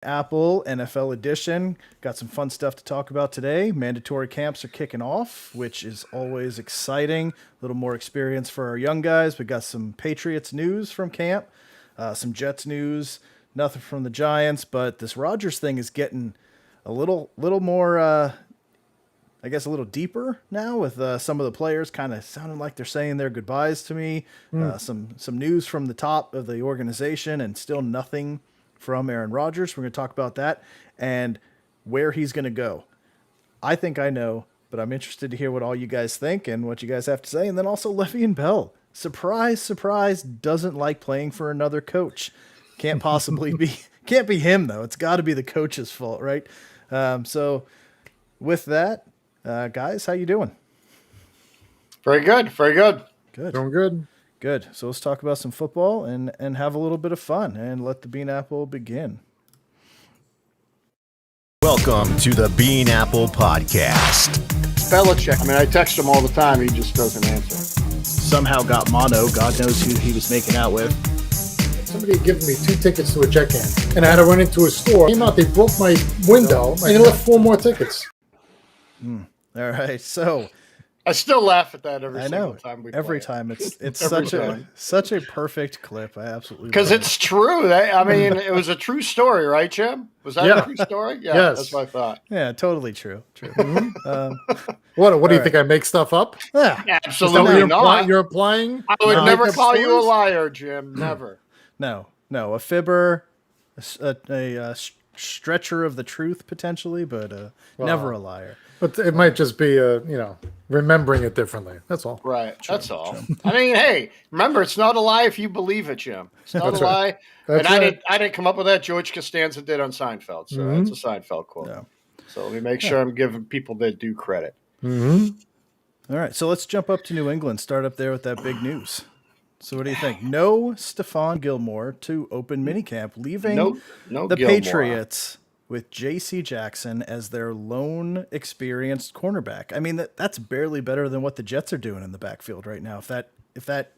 Apple NFL edition. Got some fun stuff to talk about today. Mandatory camps are kicking off, which is always exciting. A little more experience for our young guys. We got some Patriots news from camp, some Jets news, nothing from the Giants, but this Rodgers thing is getting a little more, I guess, a little deeper now with some of the players kind of sounding like they're saying their goodbyes to me. Some news from the top of the organization and still nothing from Aaron Rodgers. We're going to talk about that and where he's going to go. I think I know, but I'm interested to hear what all you guys think and what you guys have to say. And then also Le'Veon Bell. Surprise, surprise, doesn't like playing for another coach. Can't possibly can't be him though. It's got to be the coach's fault, right? So with that, guys, how you doing? Very good. Very good. Good. Doing good. Good. So let's talk about some football and have a little bit of fun and let the Bean Apple begin. Welcome to the Bean Apple Podcast. Belichick. I mean, I text him all the time. He just doesn't answer. Somehow got mono. God knows who he was making out with. Somebody had given me 2 tickets to a check-in, and I had to run into a store. Came out, they broke my window, and they left 4 more tickets. All right. So I still laugh at that every I single know time we every play time it's Every such a perfect clip. I absolutely because love it's true. I mean, it was a true story, right, Jim? Was that a true story? Yeah, Yes. That's what I thought. Yeah, totally true. What do you right. think? I make stuff up? Yeah, Absolutely not. You're applying? I would never makeup call you a stories? liar, Jim. Never. no, a fibber, a stretcher of the truth potentially, but never a liar. But it might just be, remembering it differently. That's all. Right. That's all. I mean, hey, remember, it's not a lie if you believe it, Jim. It's not That's a right. lie. That's and right. I didn't come up with that. George Costanza did on Seinfeld. So it's a Seinfeld quote. Yeah. So let me make sure I'm giving people their due credit. Mm-hmm. All right, so let's jump up to New England. Start up there with that big news. So what do you think? No Stephon Gilmore to open minicamp, leaving No the Gilmore. Patriots with J.C. Jackson as their lone experienced cornerback. I mean, that's barely better than what the Jets are doing in the backfield right now. If that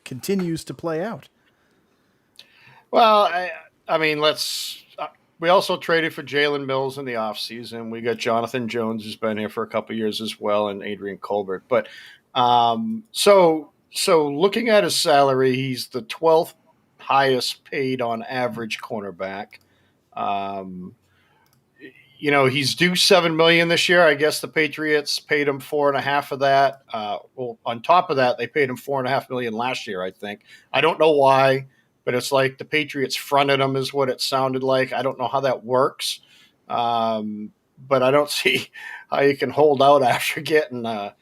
continues to play out. Well, I mean, we also traded for Jalen Mills in the offseason. We got Jonathan Jones, who's been here for a couple of years as well, and Adrian Colbert. But so looking at his salary, he's the 12th highest paid on average cornerback. He's due $7 million this year. I guess the Patriots paid him $4.5 million of that. Well, on top of that, they paid him $4.5 million last year, I think. I don't know why, but it's like the Patriots fronted him, is what it sounded like. I don't know how that works, but I don't see how you can hold out after getting an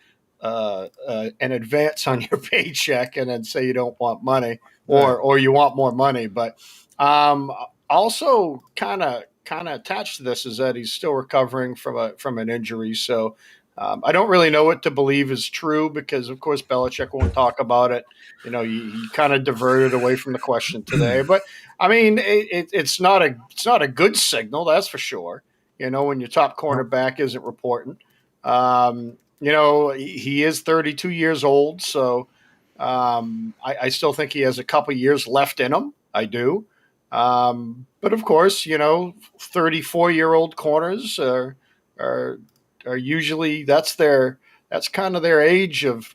advance on your paycheck and then say you don't want money or you want more money. But also kind of attached to this is that he's still recovering from an injury. So I don't really know what to believe is true because, of course, Belichick won't talk about it. He kind of diverted away from the question today. But I mean, it's not a good signal, that's for sure. When your top cornerback isn't reporting. He is 32 years old, so I still think he has a couple years left in him. I do. But of course, 34-year-old corners are usually that's kind of their age of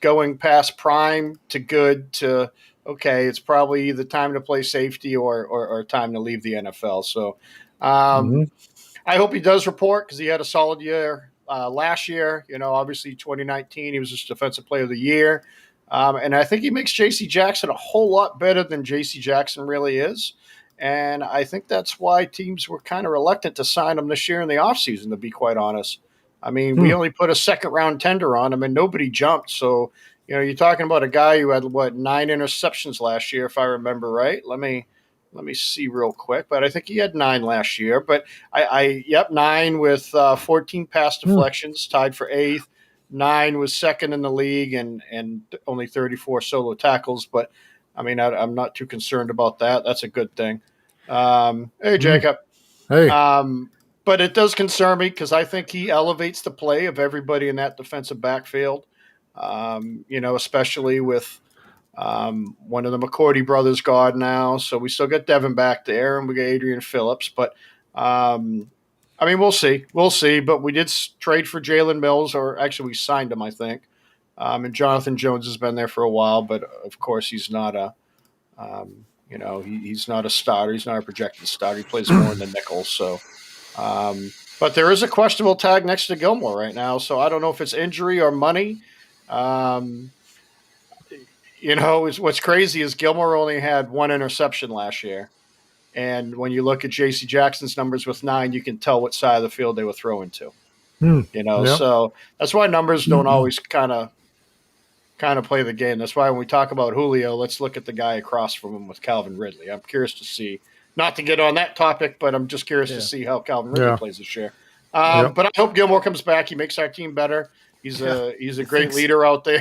going past prime to good to okay. It's probably either time to play safety or time to leave the NFL. So I hope he does report because he had a solid year last year. Obviously 2019 he was just Defensive Player of the Year. And I think he makes J.C. Jackson a whole lot better than J.C. Jackson really is. And I think that's why teams were kind of reluctant to sign him this year in the offseason, to be quite honest. I mean, we only put a second-round tender on him, and nobody jumped. So, you're talking about a guy who had, 9 interceptions last year, if I remember right. Let me see real quick. But I think he had 9 last year. But 9 with 14 pass deflections, tied for 8th. 9 was second in the league and only 34 solo tackles. But, I mean, I'm not too concerned about that. That's a good thing. Hey, Jacob. Hey. But it does concern me because I think he elevates the play of everybody in that defensive backfield, especially with One of the McCourty brothers gone now, so we still got Devin back there, and we got Adrian Phillips. But I mean, we'll see. We'll see. But we did trade for Jalen Mills, or actually, we signed him, I think. And Jonathan Jones has been there for a while, but of course, he's not a, he's not a starter. He's not a projected starter. He plays more in the nickel. So, but there is a questionable tag next to Gilmore right now. So I don't know if it's injury or money. What's crazy is Gilmore only had one interception last year. And when you look at J.C. Jackson's numbers with 9, you can tell what side of the field they were throwing to. So that's why numbers don't always kind of play the game. That's why when we talk about Julio, let's look at the guy across from him with Calvin Ridley. I'm curious to see, not to get on that topic, but I'm just curious to see how Calvin Ridley plays this year. But I hope Gilmore comes back. He makes our team better. He's a great leader out there.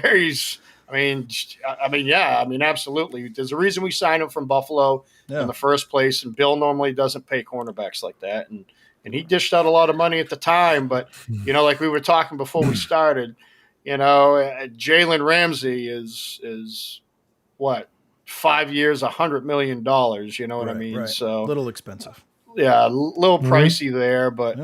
Absolutely. There's a reason we signed him from Buffalo in the first place, and Bill normally doesn't pay cornerbacks like that. And he dished out a lot of money at the time, but like we were talking before we started, Jalen Ramsey is what, 5 years, $100 million. You know what I mean? Right. So a little expensive. Yeah, a little pricey there, but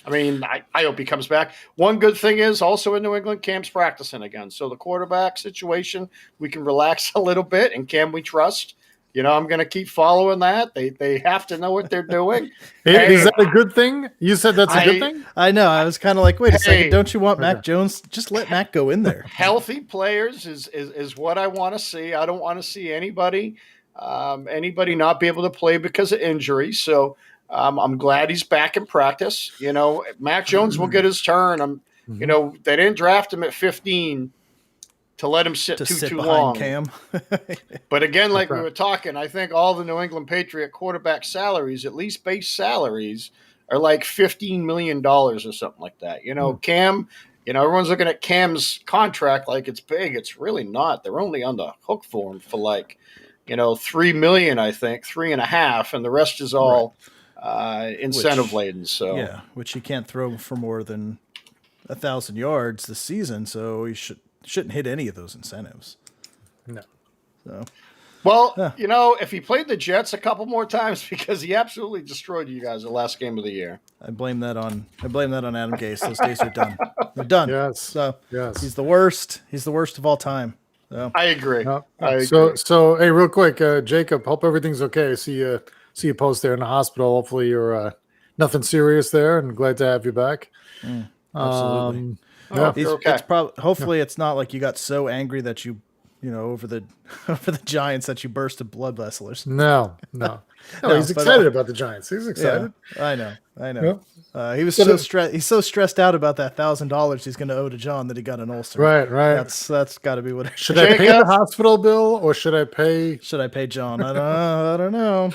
I hope he comes back. One good thing is also in New England, Cam's practicing again. So the quarterback situation, we can relax a little bit. And Cam, we trust. I'm going to keep following that. They have to know what they're doing. Is that a good thing? You said that's a good thing? I know. I was kind of like, wait a second. Don't you want Mac Jones? Just let Mac go in there. Healthy players is what I want to see. I don't want to see anybody not be able to play because of injury. So I'm glad he's back in practice. Mac Jones will get his turn. They didn't draft him at 15 to let him sit too long. Cam. But again, like we were talking, I think all the New England Patriot quarterback salaries, at least base salaries, are like $15 million or something like that. Cam, everyone's looking at Cam's contract like it's big. It's really not. They're only on the hook for him for like, $3 million, I think, 3.5, and the rest is all incentive laden. So which he can't throw for more than 1,000 yards this season, so he shouldn't hit any of those incentives. No. So, if he played the Jets a couple more times, because he absolutely destroyed you guys the last game of the year. I blame that on Adam Gase. Those days are done. They're done. Yes. So yes. He's the worst. He's the worst of all time. So. I agree. So hey, real quick, Jacob, hope everything's okay. I see you post there in the hospital. Hopefully you're nothing serious there, and glad to have you back. Absolutely. Okay. Hopefully it's not like you got so angry that you over the Giants that you burst a blood vessel or something. No, he's excited about the Giants. He's excited. Yeah, I know. He was so stressed. He's so stressed out about that $1,000 he's going to owe to John that he got an ulcer. Right. That's got to be what. Should I pay the hospital bill or should I pay John? I don't know.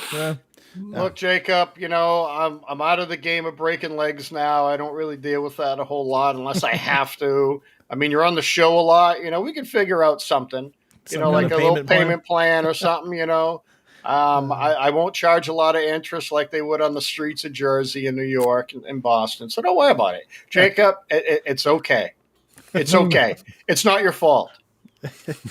Look, Jacob, I'm out of the game of breaking legs now. I don't really deal with that a whole lot unless I have to. I mean, you're on the show a lot. We can figure out something, like a little payment plan or something, I won't charge a lot of interest like they would on the streets of Jersey and New York and Boston. So don't worry about it. Jacob, it's okay. It's okay. It's not your fault.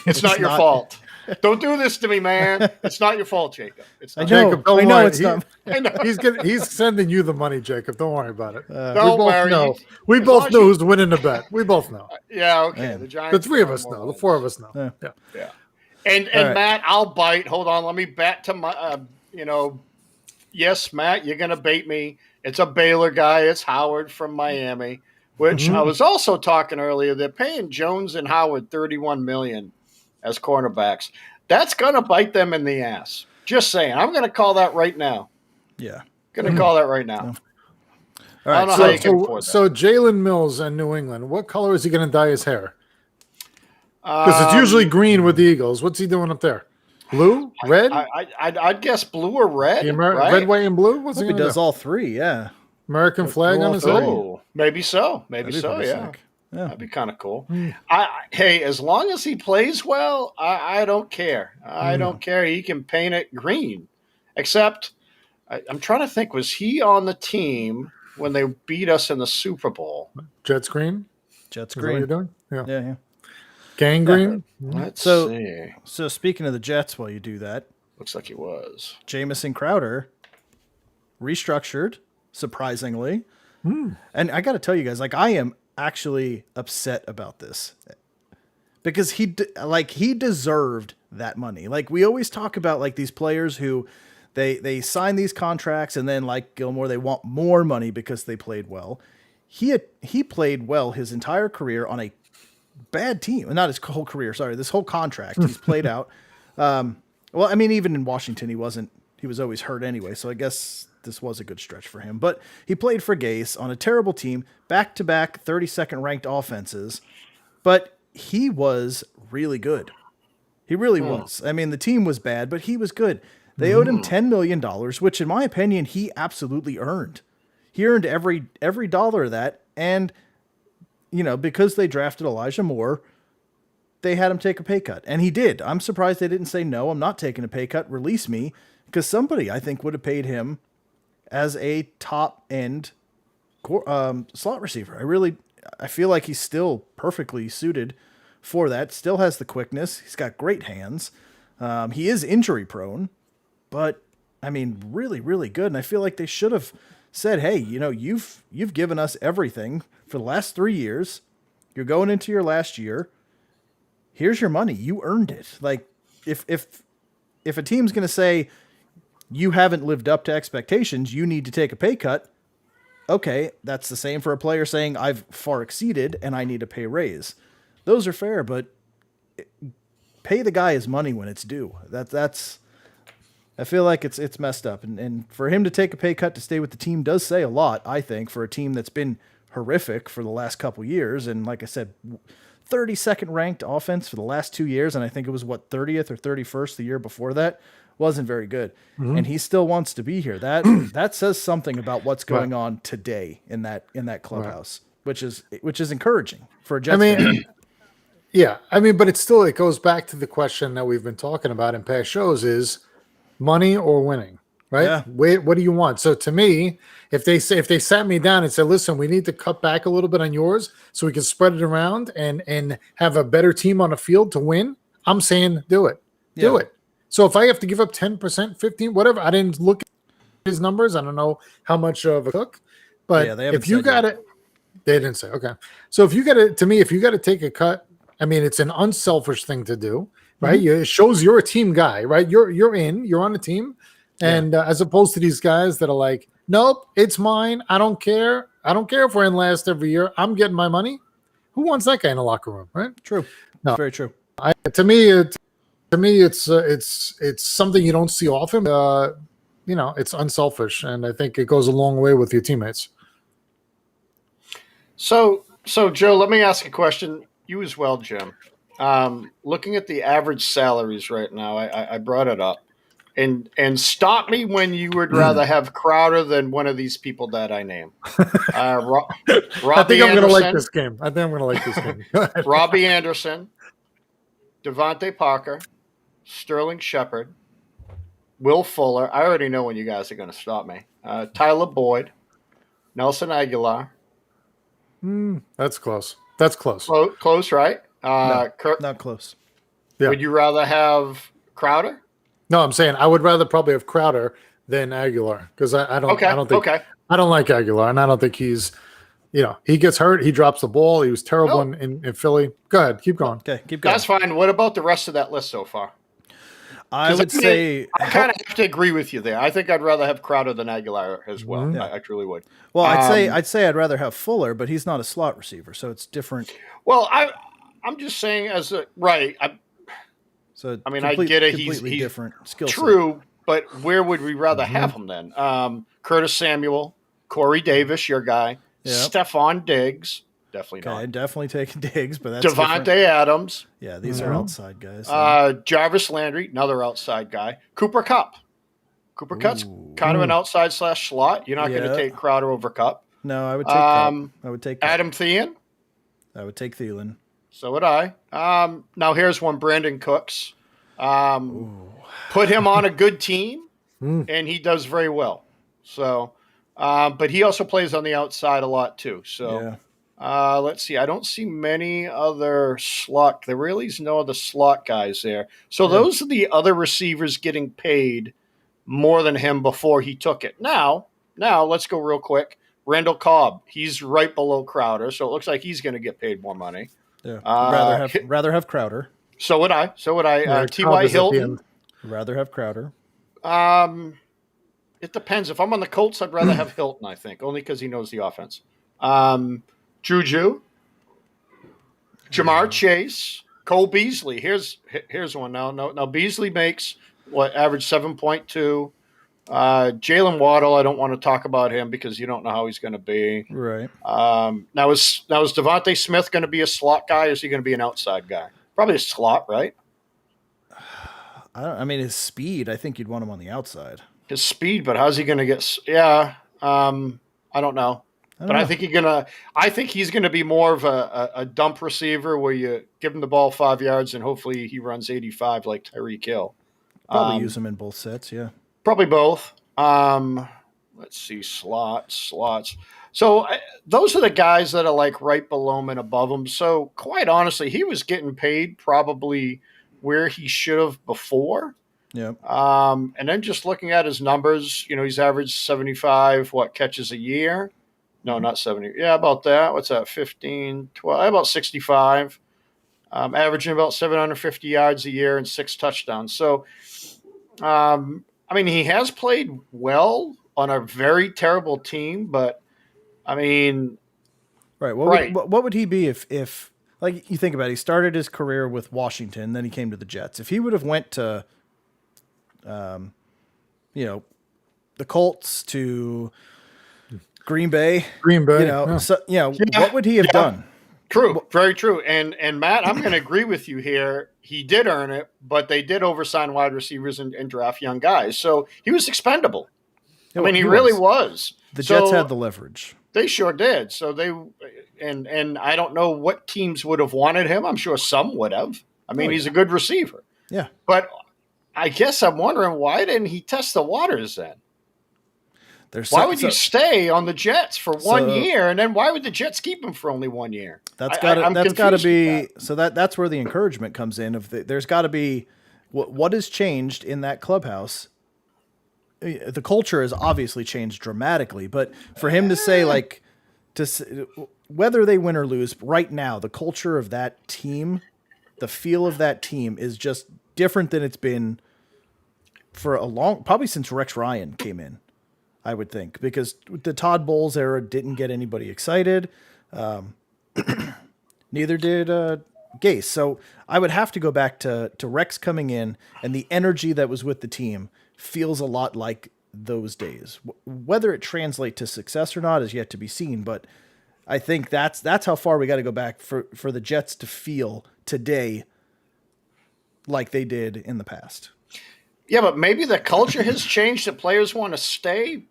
It's not your fault. Don't do this to me, man. It's not your fault, Jacob. It's not. Jacob, I know it's not. I know. He's sending you the money, Jacob. Don't worry about it. Don't worry. We both know who's winning the bet. We both know. Yeah, okay. Man. The Giants. The three of us know. The four of us know. Yeah. And right. Matt, I'll bite. Hold on. Let me bet to my, yes, Matt, you're going to bait me. It's a Baylor guy. It's Howard from Miami, which I was also talking earlier. They're paying Jones and Howard $31 million as cornerbacks. That's going to bite them in the ass. Just saying. I'm going to call that right now. Yeah. Going to call that right now. All right. I don't know how you can afford that. So Jalen Mills in New England, what color is he going to dye his hair? Because it's usually green with the Eagles. What's he doing up there? Blue? Red? I'd guess blue or red. Right? Red, white, and blue? What's he does all three, yeah. American flag on his head? Oh, maybe so. Maybe so, yeah. Sick. Yeah. That'd be kind of cool. Hey, as long as he plays well, I don't care. I don't care. He can paint it green. Except, I'm trying to think, was he on the team when they beat us in the Super Bowl? Jets green? Jets Is green. that what you're doing? Yeah. Gangrene. Let's So- see. So speaking of the Jets, while you do that, Looks like he was. Jamison Crowder restructured, surprisingly. And I got to tell you guys, like, I am actually upset about this because he deserved that money. Like, we always talk about like these players who they sign these contracts and then, like Gilmore, they want more money because they played well. He played well his entire career on a bad team. Not his whole career, sorry, this whole contract he's played out. Well, I mean, even in Washington, he was always hurt anyway. So I guess this was a good stretch for him, but he played for Gase on a terrible team, back-to-back 32nd ranked offenses, but he was really good. He really was. I mean, the team was bad, but he was good. They owed him $10 million, which in my opinion, he absolutely earned. He earned every dollar of that. And, you know, because they drafted Elijah Moore, they had him take a pay cut, and he did. I'm surprised they didn't say, no, I'm not taking a pay cut, release me, because somebody, I think, would have paid him as a top-end slot receiver. I feel like he's still perfectly suited for that, still has the quickness, he's got great hands, he is injury-prone, but, I mean, really, really good, and I feel like they should have said, hey, you know, you've given us everything for the last 3 years, you're going into your last year, here's your money. You earned it. Like, if a team's going to say you haven't lived up to expectations, you need to take a pay cut. Okay, that's the same for a player saying I've far exceeded and I need a pay raise. Those are fair, but pay the guy his money when it's due. That's. I feel like it's messed up, and for him to take a pay cut to stay with the team does say a lot. I think for a team that's been horrific for the last couple years, and like I said, 32nd ranked offense for the last 2 years, and I think it was 30th or 31st the year before that. Wasn't very good, and he still wants to be here. That says something about what's going on today in that clubhouse, which is encouraging for a Jets fan. Yeah, I mean, but it goes back to the question that we've been talking about in past shows: is money or winning, right? Yeah. Wait, what do you want? So to me, if they sat me down and said, listen, we need to cut back a little bit on yours so we can spread it around and have a better team on the field to win, I'm saying do it. Do it. So if I have to give up 10%, 15, whatever, I didn't look at his numbers. I don't know how much of a cook, but if you got it, they didn't say, okay. So if you got to take a cut, I mean, it's an unselfish thing to do, right? It shows you're a team guy, right? You're on the team. And as opposed to these guys that are like, nope, it's mine. I don't care. I don't care if we're in last every year. I'm getting my money. Who wants that guy in the locker room, right? True. No. Very true. To me, it's something you don't see often. You know, it's unselfish, and I think it goes a long way with your teammates. So Joe, let me ask a question. You as well, Jim. Looking at the average salaries right now, I brought it up, and stop me when you would rather have Crowder than one of these people that I name. I think I'm going to like this game. Robbie Anderson, Devontae Parker, Sterling Shepard, Will Fuller. I already know when you guys are going to stop me. Tyler Boyd, Nelson Aguilar. That's close. That's close. Close, right? No, Kirk, not close. Yeah. Would you rather have Crowder? No, I'm saying I would rather probably have Crowder than Aguilar because I don't like Aguilar, and I don't think he's, you know, he gets hurt, he drops the ball, he was terrible in Philly. Go ahead, keep going. Okay, keep going. That's fine. What about the rest of that list so far? I would say I kind of have to agree with you there. I think I'd rather have Crowder than Aguilar as well. Yeah. I truly would. Well, I'd say I'd rather have Fuller, but he's not a slot receiver, so it's different. Well, I'm just saying I mean, I get it. He's different skill set. True, but where would we rather have him then? Curtis Samuel, Corey Davis, your guy, Stephon Diggs, definitely not. Definitely taking Diggs, but that's Devontae different. Adams. Yeah, these are outside guys. Jarvis Landry, another outside guy. Cooper Kupp. Cooper Kupp's kind of an outside / slot. You're not going to take Crowder over Kupp. No, I would take Kupp. I would take Kupp. Adam Thielen. I would take Thielen. So would I. Now here's one, Brandon Cooks. Put him on a good team, and he does very well. So, but he also plays on the outside a lot too. So, Let's see. I don't see many other slot. There really is no other slot guys there. So those are the other receivers getting paid more than him before he took it. Now let's go real quick. Randall Cobb, he's right below Crowder, so it looks like he's going to get paid more money. Yeah. Uh, Rather have Crowder. So would I. Yeah, Cobb T.Y. is at the Hilton. end. Rather have Crowder. It depends. If I'm on the Colts, I'd rather have Hilton, I think, only because he knows the offense. Juju, Jamar Chase, Cole Beasley. Here's one now. Now Beasley makes average 7.2. Jalen Waddle, I don't want to talk about him because you don't know how he's going to be. Right. Now is Devontae Smith going to be a slot guy, or is he going to be an outside guy? Probably a slot, right? I mean, his speed, I think you'd want him on the outside. His speed, but how's he going to get? Yeah, I don't know. I think he's gonna be more of a dump receiver where you give him the ball 5 yards and hopefully he runs 85 like Tyreek Hill. Probably use him in both sets, yeah. Probably both. Let's see, slots. So those are the guys that are like right below him and above him. So quite honestly, he was getting paid probably where he should have before. Yeah. And then just looking at his numbers, he's averaged 75 catches a year. No, not 70. Yeah, about that. What's that? 15, 12, about 65. Averaging about 750 yards a year and 6 touchdowns. So, he has played well on a very terrible team, but right. What would he be if like you think about it, he started his career with Washington, then he came to the Jets. If he would have went to, the Colts to Green Bay, what would he have done? True, very true. And Matt, I'm going to agree with you here. He did earn it, but they did oversign wide receivers and draft young guys, so he was expendable. He really was. The Jets had the leverage. They sure did. So and I don't know what teams would have wanted him. I'm sure some would have. He's a good receiver. Yeah, but I guess I'm wondering why didn't he test the waters then? Why would you stay on the Jets for 1 year, and then why would the Jets keep him for only 1 year? That's got to be so that's where the encouragement comes in. There's got to be what has changed in that clubhouse. The culture has obviously changed dramatically, but for him to say whether they win or lose right now, the culture of that team, the feel of that team is just different than it's been for probably since Rex Ryan came in. I would think, because the Todd Bowles era didn't get anybody excited. Neither did Gase. So I would have to go back to Rex coming in, and the energy that was with the team feels a lot like those days. Whether it translates to success or not is yet to be seen, but I think that's how far we got to go back for the Jets to feel today like they did in the past. Yeah, but maybe the culture has changed. The players want to stay,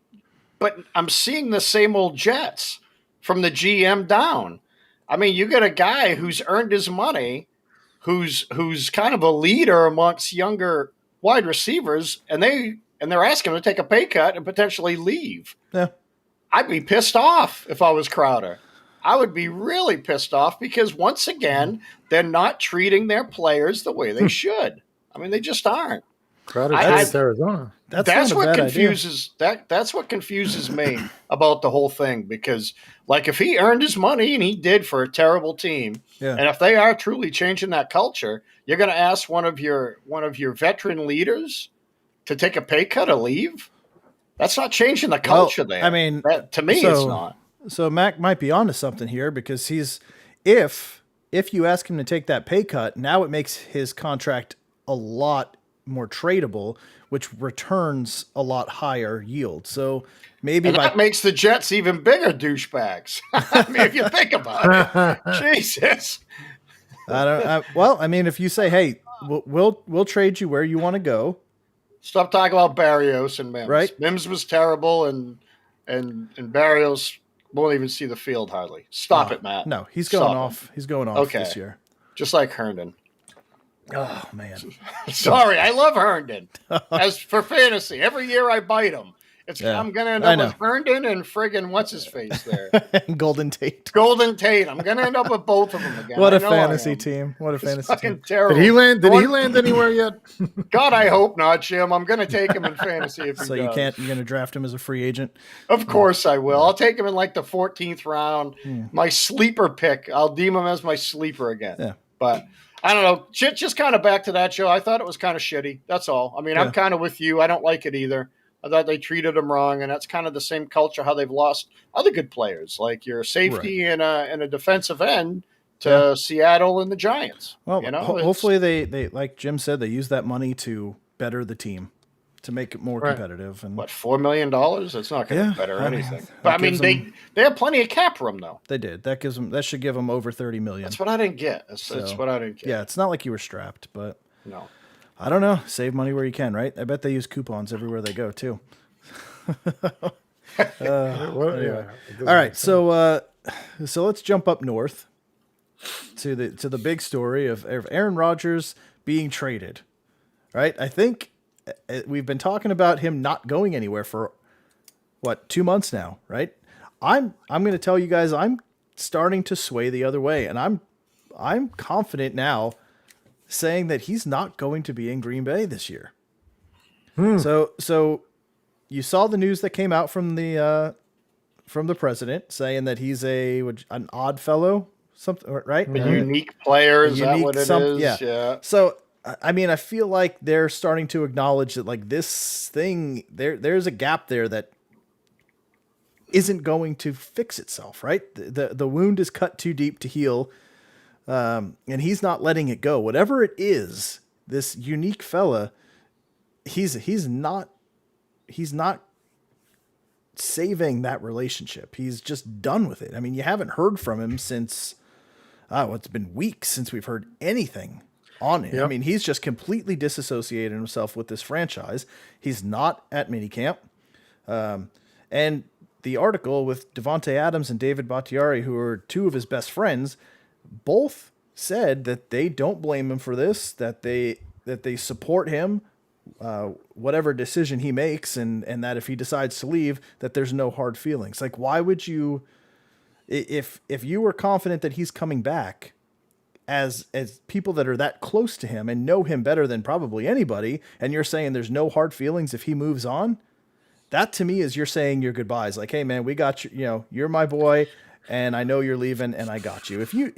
but I'm seeing the same old Jets from the GM down. You got a guy who's earned his money, who's kind of a leader amongst younger wide receivers, and they're asking him to take a pay cut and potentially leave. Yeah, I'd be pissed off if I was Crowder. I would be really pissed off because once again, they're not treating their players the way they should. They just aren't. Crowder traded to Arizona. That's what confuses that's what confuses me about the whole thing, because if he earned his money, and he did for a terrible team, and if they are truly changing that culture, you're going to ask one of your veteran leaders to take a pay cut or leave? That's not changing the culture there. To me, it's not. So Mac might be onto something here, because if you ask him to take that pay cut, now it makes his contract a lot more tradable, which returns a lot higher yield. So maybe that makes the Jets even bigger douchebags. If you think about it, Jesus. If you say, hey, we'll trade you where you want to go. Stop talking about Barrios and Mims. Right? Mims was terrible, and Barrios won't even see the field hardly. Stop it, Matt. No, he's going off. He's going off this year. Just like Herndon. Oh, man. Sorry, I love Herndon. As for fantasy, every year I bite him. Yeah, I'm going to end I up know. with Herndon and friggin' what's his face there, Golden Tate. Golden Tate. I'm going to end up with both of them again. What I a know I fantasy am. team. What a It's fantasy fucking team. terrible. Did he land? Did he land anywhere yet? God, I hope not, Jim. I'm going to take him in fantasy if he So does. you're going to draft him as a free agent? Of course I will. I'll take him in like the 14th round. My sleeper pick. I'll deem him as my sleeper again. Yeah. But I don't know. Just kind of back to that show. I thought it was kind of shitty. That's all. I mean, I'm kind of with you. I don't like it either. I thought they treated him wrong, and that's kind of the same culture how they've lost other good players, like your safety and a defensive end to Seattle and the Giants. Well, you know, hopefully they like Jim said, they use that money to better the team, to make it more competitive. And what, $4 million? That's not going to better anything. But I mean, they have plenty of cap room though. They did. That should give them over $30 million. That's what I didn't get. That's what I didn't get. Yeah, it's not like you were strapped, but no. I don't know. Save money where you can, right? I bet they use coupons everywhere they go too. Anyway. All right, so let's jump up north to the big story of Aaron Rodgers being traded. Right? I think we've been talking about him not going anywhere for 2 months now, right? I'm going to tell you guys I'm starting to sway the other way, and I'm confident now saying that he's not going to be in Green Bay this year. So you saw the news that came out from the president saying that he's an odd fellow, something, right? A unique player, is that what it is? Yeah. So I mean, I feel like they're starting to acknowledge that like this thing there's a gap there that isn't going to fix itself, right? The wound is cut too deep to heal. And he's not letting it go. Whatever it is, this unique fella, he's not saving that relationship. He's just done with it. I mean, you haven't heard from him since, it's been weeks since we've heard anything on him. Yep. I mean, he's just completely disassociated himself with this franchise. He's not at minicamp. And the article with Devontae Adams and David Bakhtiari, who are two of his best friends, both said that they don't blame him for this, that they support him, whatever decision he makes, and that if he decides to leave, that there's no hard feelings. Like, why would you, if you were confident that he's coming back, as people that are that close to him and know him better than probably anybody, and you're saying there's no hard feelings if he moves on, that to me is you're saying your goodbyes. Like, hey man, we got you, you're my boy, and I know you're leaving, and I got you. If you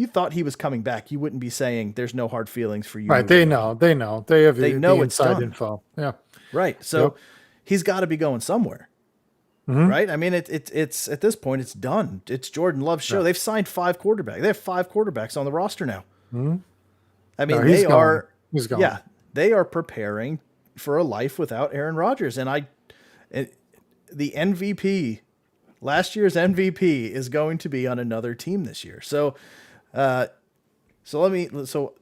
thought he was coming back, you wouldn't be saying there's no hard feelings for you. Right? They know. They have the know it's inside done. info. Yeah. Right. So he's got to be going somewhere. Right. I mean, it's at this point, it's done. It's Jordan Love's show. They've signed 5 quarterbacks. They have 5 quarterbacks on the roster now. I mean, He's gone. Yeah, they are preparing for a life without Aaron Rodgers. And the MVP, last year's MVP, is going to be on another team this year. So, do you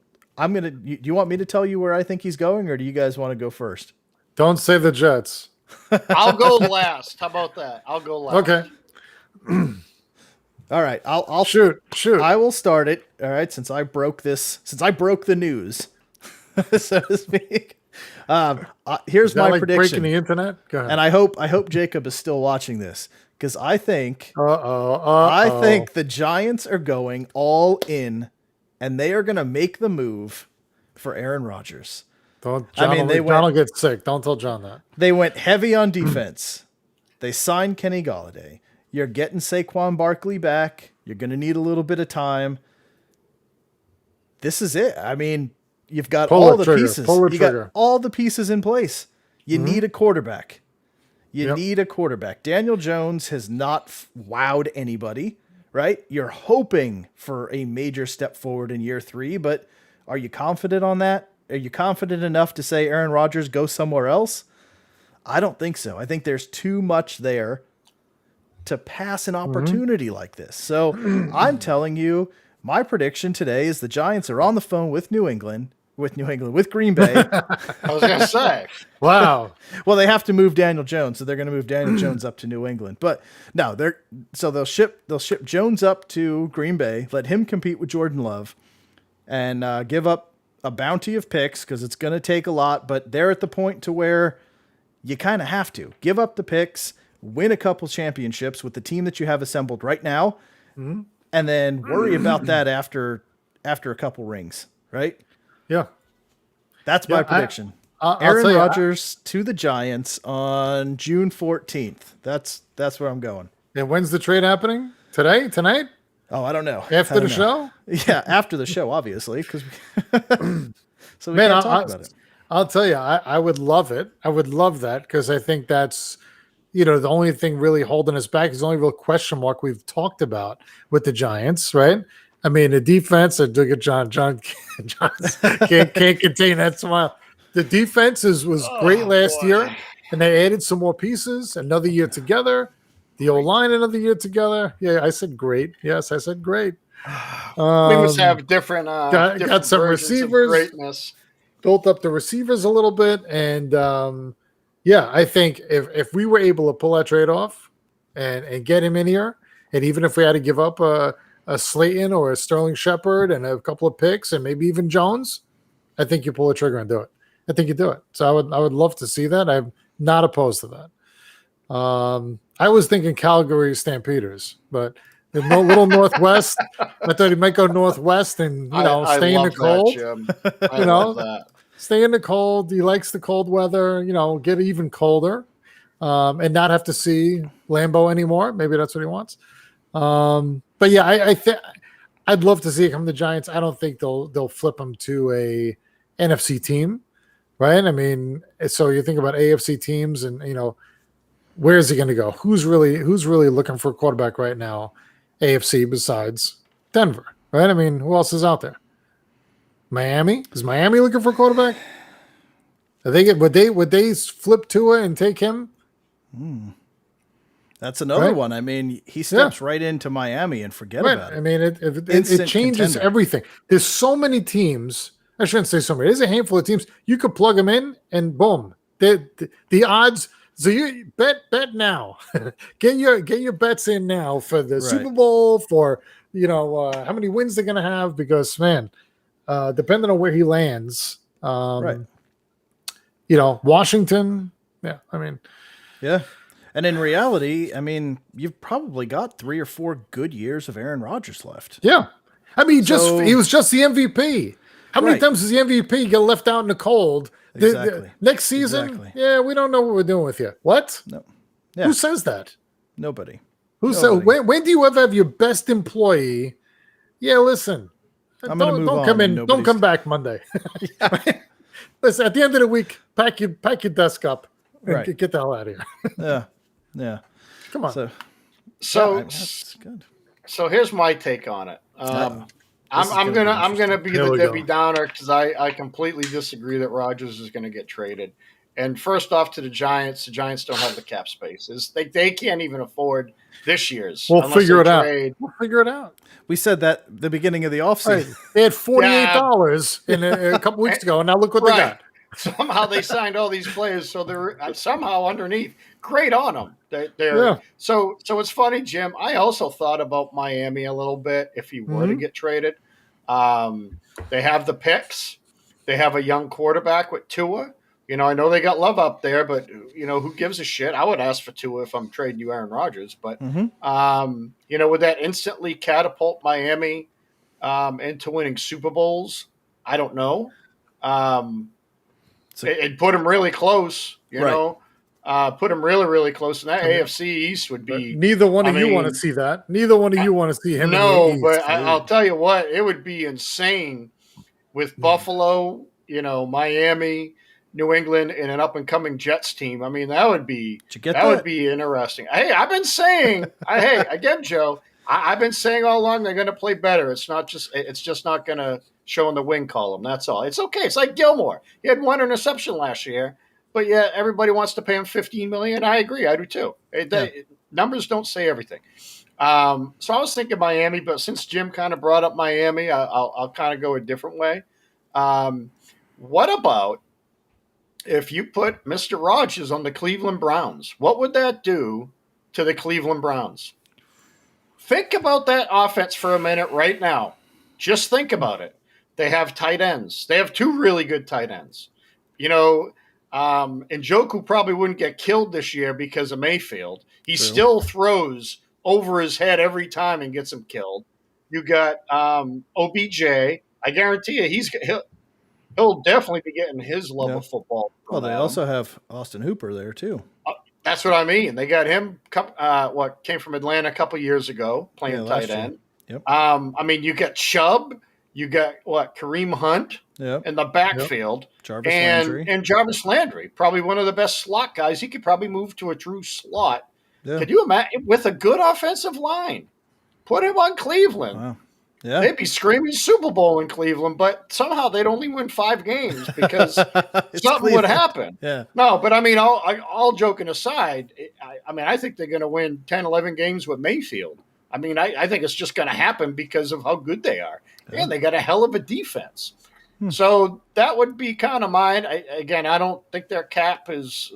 want me to tell you where I think he's going, or do you guys want to go first? Don't say the Jets. I'll go last. How about that? I'll go last. Okay. All right, I'll Shoot. I will start it. All right, since I broke the news, so to speak. Here's my like prediction. Breaking the internet. Go ahead. And I hope Jacob is still watching this, because I think the Giants are going all in, and they are going to make the move for Aaron Rodgers. John will get sick. Don't tell John that. They went heavy on defense. They signed Kenny Golladay. You're getting Saquon Barkley back. You're going to need a little bit of time. This is it. I mean, you've got all the pieces. You got all the pieces in place. You need a quarterback. You need a quarterback. Daniel Jones has not wowed anybody, right? You're hoping for a major step forward in year 3, but are you confident on that? Are you confident enough to say Aaron Rodgers go somewhere else? I don't think so. I think there's too much there to pass an opportunity like this. So I'm telling you, my prediction today is the Giants are on the phone with Green Bay. I was going to say. Wow. Well, they have to move Daniel Jones, so they're going to move Daniel Jones up to New England. But no, they'll ship Jones up to Green Bay, let him compete with Jordan Love, and give up a bounty of picks, because it's going to take a lot. But they're at the point to where you kind of have to give up the picks, win a couple championships with the team that you have assembled right now, and then worry about that after a couple rings, right? Yeah. That's my prediction. I'll Aaron tell you, Rodgers to the Giants on June 14th. That's where I'm going. And when's the trade happening? Today? Tonight? Oh, I don't know. After the show? Yeah, after the show, obviously, because so we Man, can't talk about it. I'll tell you, I would love it. I would love that because I think that's, the only thing really holding us back is the only real question mark we've talked about with the Giants, right? I mean, the defense, look at John can't contain that smile. The defense was great last year, and they added some more pieces, another year together. The O-line another year together. Yeah, I said great. Yes, I said great. We must have different got some receivers. Greatness. Built up the receivers a little bit, and I think if we were able to pull that trade off and get him in here, and even if we had to give up a Slayton or a Sterling Shepard and a couple of picks and maybe even Jones, I think you pull the trigger and do it. I think you do it. So I would love to see that. I'm not opposed to that. I was thinking Calgary Stampeders, but the little Northwest. I thought he might go Northwest and stay in the cold. I love that. Stay in the cold. He likes the cold weather. Get even colder, and not have to see Lambeau anymore. Maybe that's what he wants. But yeah, I think I'd love to see it come to the Giants. I don't think they'll flip him to a NFC team, right? I mean, so you think about AFC teams, and where is he going to go? Who's really looking for a quarterback right now? AFC besides Denver, right? I mean, who else is out there? Miami? Is Miami looking for a quarterback? Would they flip Tua and take him? That's another Right. one. I mean, he steps right into Miami and forget about it. I mean, it Instant changes contender. everything. There's so many teams. I shouldn't say so many. There's a handful of teams. You could plug them in, and boom, the odds. So you bet now. get your bets in now for the Super Bowl, for how many wins they're going to have, because man, depending on where he lands, Washington. Yeah, I mean, yeah. And in reality, I mean, you've probably got 3 or 4 good years of Aaron Rodgers left. yeah. I mean, So- he was just the MVP. How many times does the MVP get left out in the cold? Exactly. Next season, Exactly. yeah, we don't know what we're doing with you. What? No. Yeah. Who says that? Nobody. Who said? Nobody. When do you ever have your best employee? Yeah, listen. I'm gonna move don't on come and in. Don't nobody's- come back Monday. Listen, at the end of the week, pack your desk up and Right. get the hell out of here. Yeah. Yeah. Come on. So that's good. So here's my take on it. I'm gonna be Here the we go. Debbie Downer because I completely disagree that Rodgers is going to get traded. And first off, to the Giants don't have the cap spaces. They can't even afford this year's. We'll unless figure they it out. trade. We'll figure it out. We said that at the beginning of the Right. offseason. They had $48 in a couple weeks ago, and now look what they got. Somehow they signed all these players, so they're somehow underneath. Great on them. They're So it's funny, Jim. I also thought about Miami a little bit if he were to get traded. They have the picks. They have a young quarterback with Tua. I know they got Love up there, but who gives a shit? I would ask for Tua if I'm trading you Aaron Rodgers. But would that instantly catapult Miami into winning Super Bowls? I don't know. It'd put them really close, put them really, really close. And that AFC East would be. Neither one of you want to see that. Neither one of you want to see him. No, in the but East. I'll tell you what, it would be insane with Buffalo, Miami, New England, and an up and coming Jets team. I mean, that would be would be interesting. Hey, I've been saying, again, Joe, I've been saying all along they're going to play better. It's just not going to show in the win column. That's all. It's okay. It's like Gilmore. He had 1 interception last year, but yeah, everybody wants to pay him $15 million. I agree. I do too. Numbers don't say everything. So I was thinking Miami, but since Jim kind of brought up Miami, I'll kind of go a different way. What about if you put Mr. Rodgers on the Cleveland Browns? What would that do to the Cleveland Browns? Think about that offense for a minute right now. Just think about it. They have tight ends. They have 2 really good tight ends. Njoku probably wouldn't get killed this year because of Mayfield. He True. still throws over his head every time and gets him killed. You got OBJ. I guarantee you, he'll definitely be getting his love Yeah. of football. Well, thrown they at also him. have Austin Hooper there too. That's what I mean. They got him. What came from Atlanta a couple years ago, playing last tight year. end. Yep. I mean, you got Chubb. You got Kareem Hunt Yep. in the backfield. Jarvis Landry. And Jarvis Landry, probably one of the best slot guys. He could probably move to a true slot. Yeah. Could you imagine with a good offensive line? Put him on Cleveland. Wow. Yeah. They'd be screaming Super Bowl in Cleveland, but somehow they'd only win 5 games because It's something would Cleveland. happen. Yeah. No, but I mean, all joking aside, I think they're going to win 10, 11 games with Mayfield. I mean, I think it's just going to happen because of how good they are. Yeah. And they got a hell of a defense. So that would be kind of mine. I don't think their cap is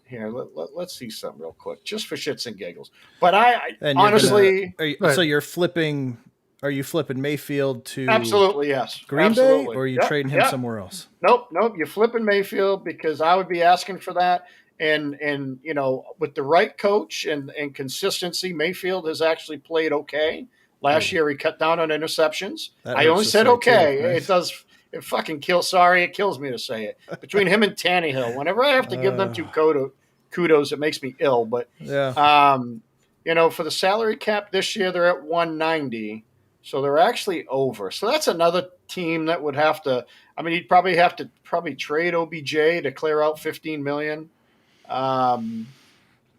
here. Let's see something real quick, just for shits and giggles. But And you're honestly, so you're flipping. Are you flipping Mayfield to absolutely yes, Green absolutely. Bay, or are you Yep, trading him yep. somewhere else? Nope. You're flipping Mayfield because I would be asking for that. And with the right coach and consistency, Mayfield has actually played okay. Last year he cut down on interceptions. That I hurts only to said say, okay. too, right? It does. It fucking kills. Sorry, it kills me to say it. Between him and Tannehill, whenever I have to give them two kudos, it makes me ill. But Yeah. for the salary cap this year, they're at 190. So they're actually over. So that's another team that would have to. I mean, he'd probably have to trade OBJ to clear out $15 million,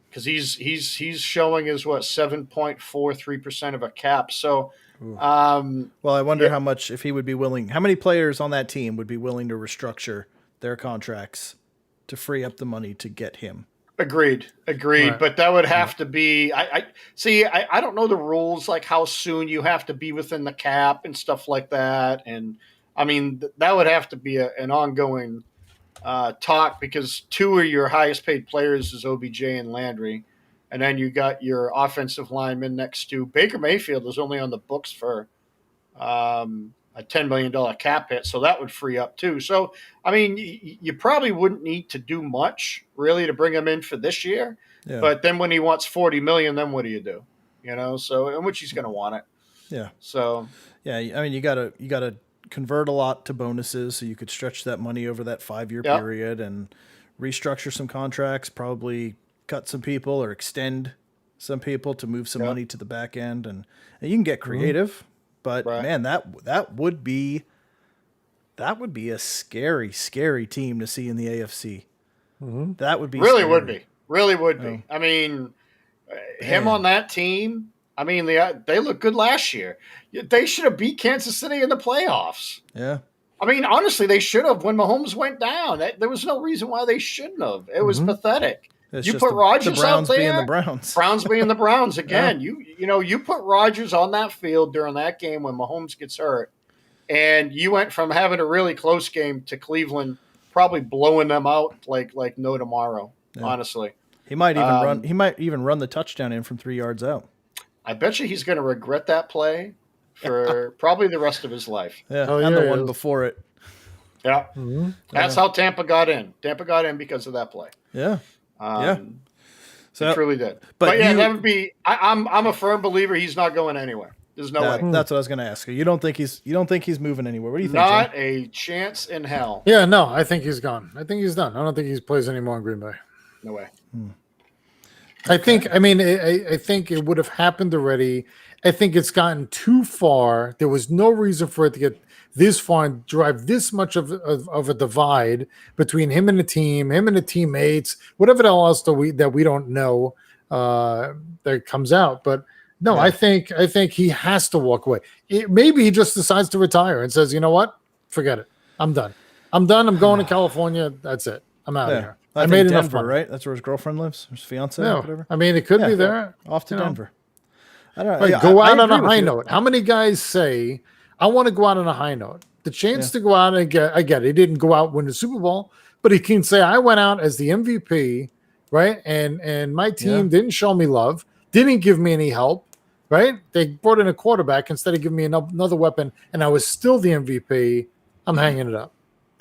because he's showing as 7.43% of a cap. So, Well, I wonder how much if he would be willing. How many players on that team would be willing to restructure their contracts to free up the money to get him? Agreed. Right. But that would have to be. I see. I don't know the rules, like how soon you have to be within the cap and stuff like that. And I mean, that would have to be an ongoing talk, because 2 of your highest paid players is OBJ and Landry, and then you got your offensive lineman next to Baker Mayfield is only on the books for a $10 million cap hit, so that would free up too. So, I mean, you probably wouldn't need to do much really to bring him in for this year. Yeah. But then when he wants $40 million, then what do you do? So in which he's going to want it. Yeah. So Yeah. I mean, you gotta convert a lot to bonuses, so you could stretch that money over that 5-year Yep. period and restructure some contracts, probably cut some people or extend some people to move some Yep. money to the back end, and you can get creative. But Right. man, that would be a scary, scary team to see in the AFC. That would be really scary. would be. Really would be. Oh. I mean, him Man. on that team, I mean, they looked good last year. They should have beat Kansas City in the playoffs. Yeah. I mean, honestly, they should have when Mahomes went down. There was no reason why they shouldn't have. It was pathetic. It's You just put the Rodgers Browns out being there. the Browns. Browns being the Browns again. You put Rodgers on that field during that game when Mahomes gets hurt, and you went from having a really close game to Cleveland probably blowing them out like no tomorrow. Yeah. Honestly, He might even run. He might even run the touchdown in from 3 yards out. I bet you he's going to regret that play for probably the rest of his life. Yeah, Oh, and yeah, the he one is. before it. Yeah, Mm-hmm. that's how Tampa got in. Tampa got in because of that play. Yeah. Yeah. So It truly did. but But yeah, you- that would be. I'm a firm believer he's not going anywhere. There's no way. that's what I was going to ask you. You don't think he's moving anywhere? What do you think? Not Jim? a chance in hell. Yeah, no, I think he's gone. I think he's done. I don't think he plays anymore in Green Bay. No way. I think it would have happened already. I think it's gotten too far. There was no reason for it to get this far and drive this much of a divide between him and the team, him and the teammates, whatever else that we don't know that comes out. But no, I think he has to walk away. Maybe he just decides to retire and says, you know what, forget it. I'm done. I'm going to California. That's it. I'm out of here. I made think enough Denver, money. right? That's where his girlfriend lives, his fiance, or No, whatever. I mean, it could Yeah, be there. Off to you know. Denver. I don't know. Like, Yeah, go I out on agree a with high you. note. How many guys say, I want to go out on a high note? The chance to go out and I get it. He didn't go out and win the Super Bowl, but he can say, I went out as the MVP, right? And my team didn't show me love, didn't give me any help, right? They brought in a quarterback instead of giving me another weapon, and I was still the MVP. I'm hanging it up.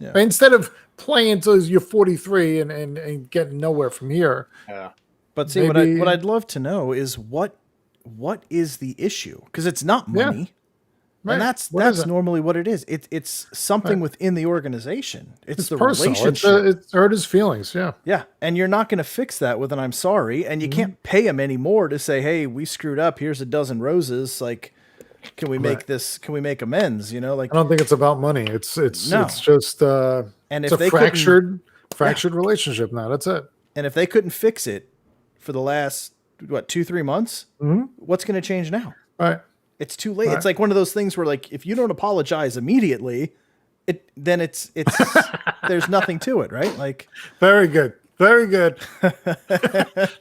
Yeah. Instead of playing until you're 43 and getting nowhere from here. Yeah. But see, Maybe- what I'd love to know is what is the issue? Because it's not Yeah. money. Right. And that's What is it? normally what it is. It's something Right. within the organization. It's the personal. relationship. It's hurt his feelings. Yeah. Yeah, and you're not going to fix that with an "I'm sorry," and you can't pay him any more to say, "Hey, we screwed up. Here's a dozen roses. Like, can we make this? Can we make amends?" You know, like, I don't think it's about money. It's No. it's just And it's if a they couldn't- fractured relationship now. That's it. and if they couldn't fix it for the last 2-3 months, what's going to change now? All right. It's too late. Right. It's like one of those things where, like, if you don't apologize immediately, then it's there's nothing to it, right? Like, Very good. Very good.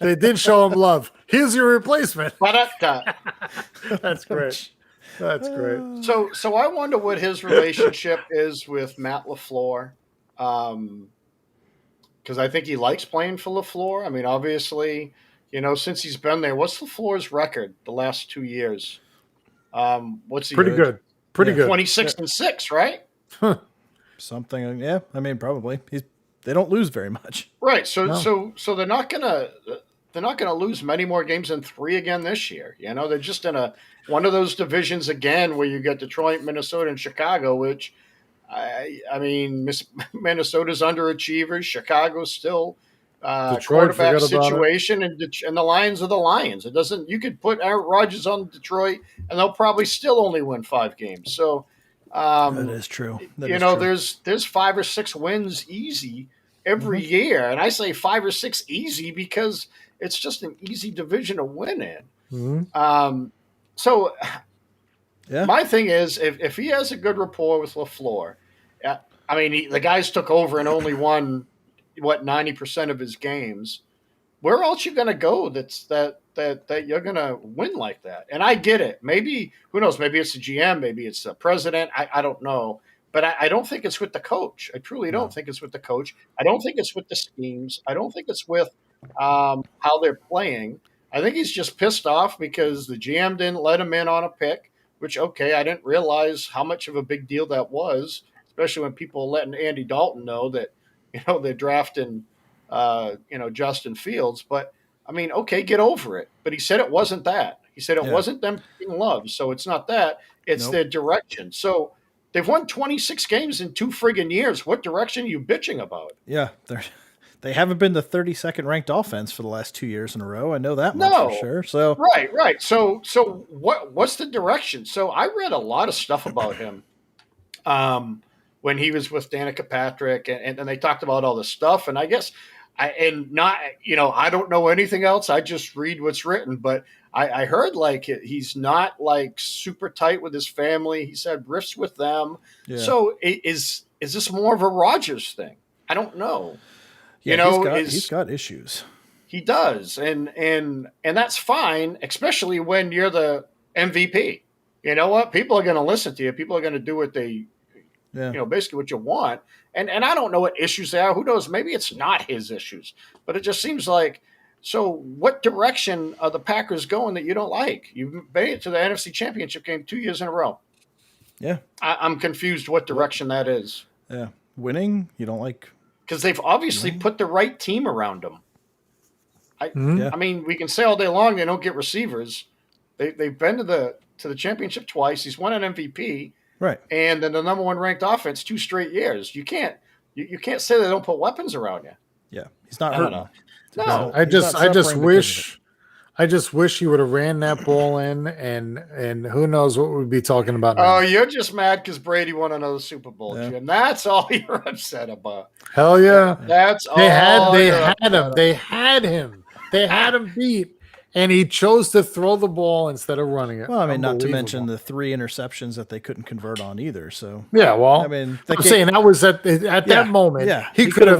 They did show him love. Here's your replacement. Ba-da-da. That's great. That's great. So I wonder what his relationship is with Matt LaFleur, because I think he likes playing for LaFleur. I mean, obviously, since he's been there, what's LaFleur's record the last 2 years? What's he Pretty good. Pretty good. 26-6, right? something. Yeah, I mean, probably. They don't lose very much. Right. So No. so they're not gonna lose many more games than 3 again this year. They're just in one of those divisions again where you get Detroit, Minnesota, and Chicago, which I mean, Minnesota's underachievers. Chicago's still Detroit, quarterback forget about it. situation, and the Lions are the Lions. It doesn't. You could put Aaron Rodgers on Detroit, and they'll probably still only win 5 games. So. That is true. That is true. There's 5 or 6 wins easy every year, and I say 5 or 6 easy because it's just an easy division to win in. Mhm. So Yeah. my thing is, if he has a good rapport with LaFleur, I mean, the guys took over and only won 90% of his games. Where else you going to go that you're going to win like that? And I get it. Maybe, who knows, maybe it's the GM, maybe it's the president. I don't know. But I don't think it's with the coach. I truly don't think it's with the coach. I don't think it's with the schemes. I don't think it's with how they're playing. I think he's just pissed off because the GM didn't let him in on a pick, which, okay, I didn't realize how much of a big deal that was, especially when people letting Andy Dalton know that, they're drafting Justin Fields. But I mean, okay, get over it. But he said it wasn't that. He said it wasn't them picking love. So it's not that. It's their direction. So they've won 26 games in 2 friggin' years. What direction are you bitching about? Yeah, they haven't been the 32nd ranked offense for the last 2 years in a row. I know that much for sure. So Right. So what's the direction? So I read a lot of stuff about him. When he was with Danica Patrick, and they talked about all this stuff, and I guess I don't know anything else. I just read what's written, but I heard like he's not like super tight with his family. He's had rifts with them. Yeah. So is this more of a Rodgers thing? I don't know. Yeah, he's got issues. He does, and that's fine, especially when you're the MVP. You know what? People are going to listen to you. People are going to do what they. Basically what you want. And I don't know what issues they are. Who knows? Maybe it's not his issues. But it just seems like, so what direction are the Packers going that you don't like? You've made it to the NFC Championship game 2 years in a row. Yeah. I'm confused what direction that is. Yeah. Winning, you don't like. Because they've obviously put the right team around him. I mean, we can say all day long they don't get receivers. They've been to the championship twice. He's won an MVP. Right. And then the number 1 ranked offense 2 straight years. You can't say they don't put weapons around you. Yeah. He's not hurting. No. I just wish he would have ran that ball in, and who knows what we'd be talking about now. Oh, you're just mad because Brady won another Super Bowl, Jim. That's all you're upset about. Hell yeah. That's all. They had him. They had him beat. And he chose to throw the ball instead of running it. Well, I mean, not to mention the 3 interceptions that they couldn't convert on either. So yeah, well, I mean, I'm saying that was at that moment. Yeah, he could have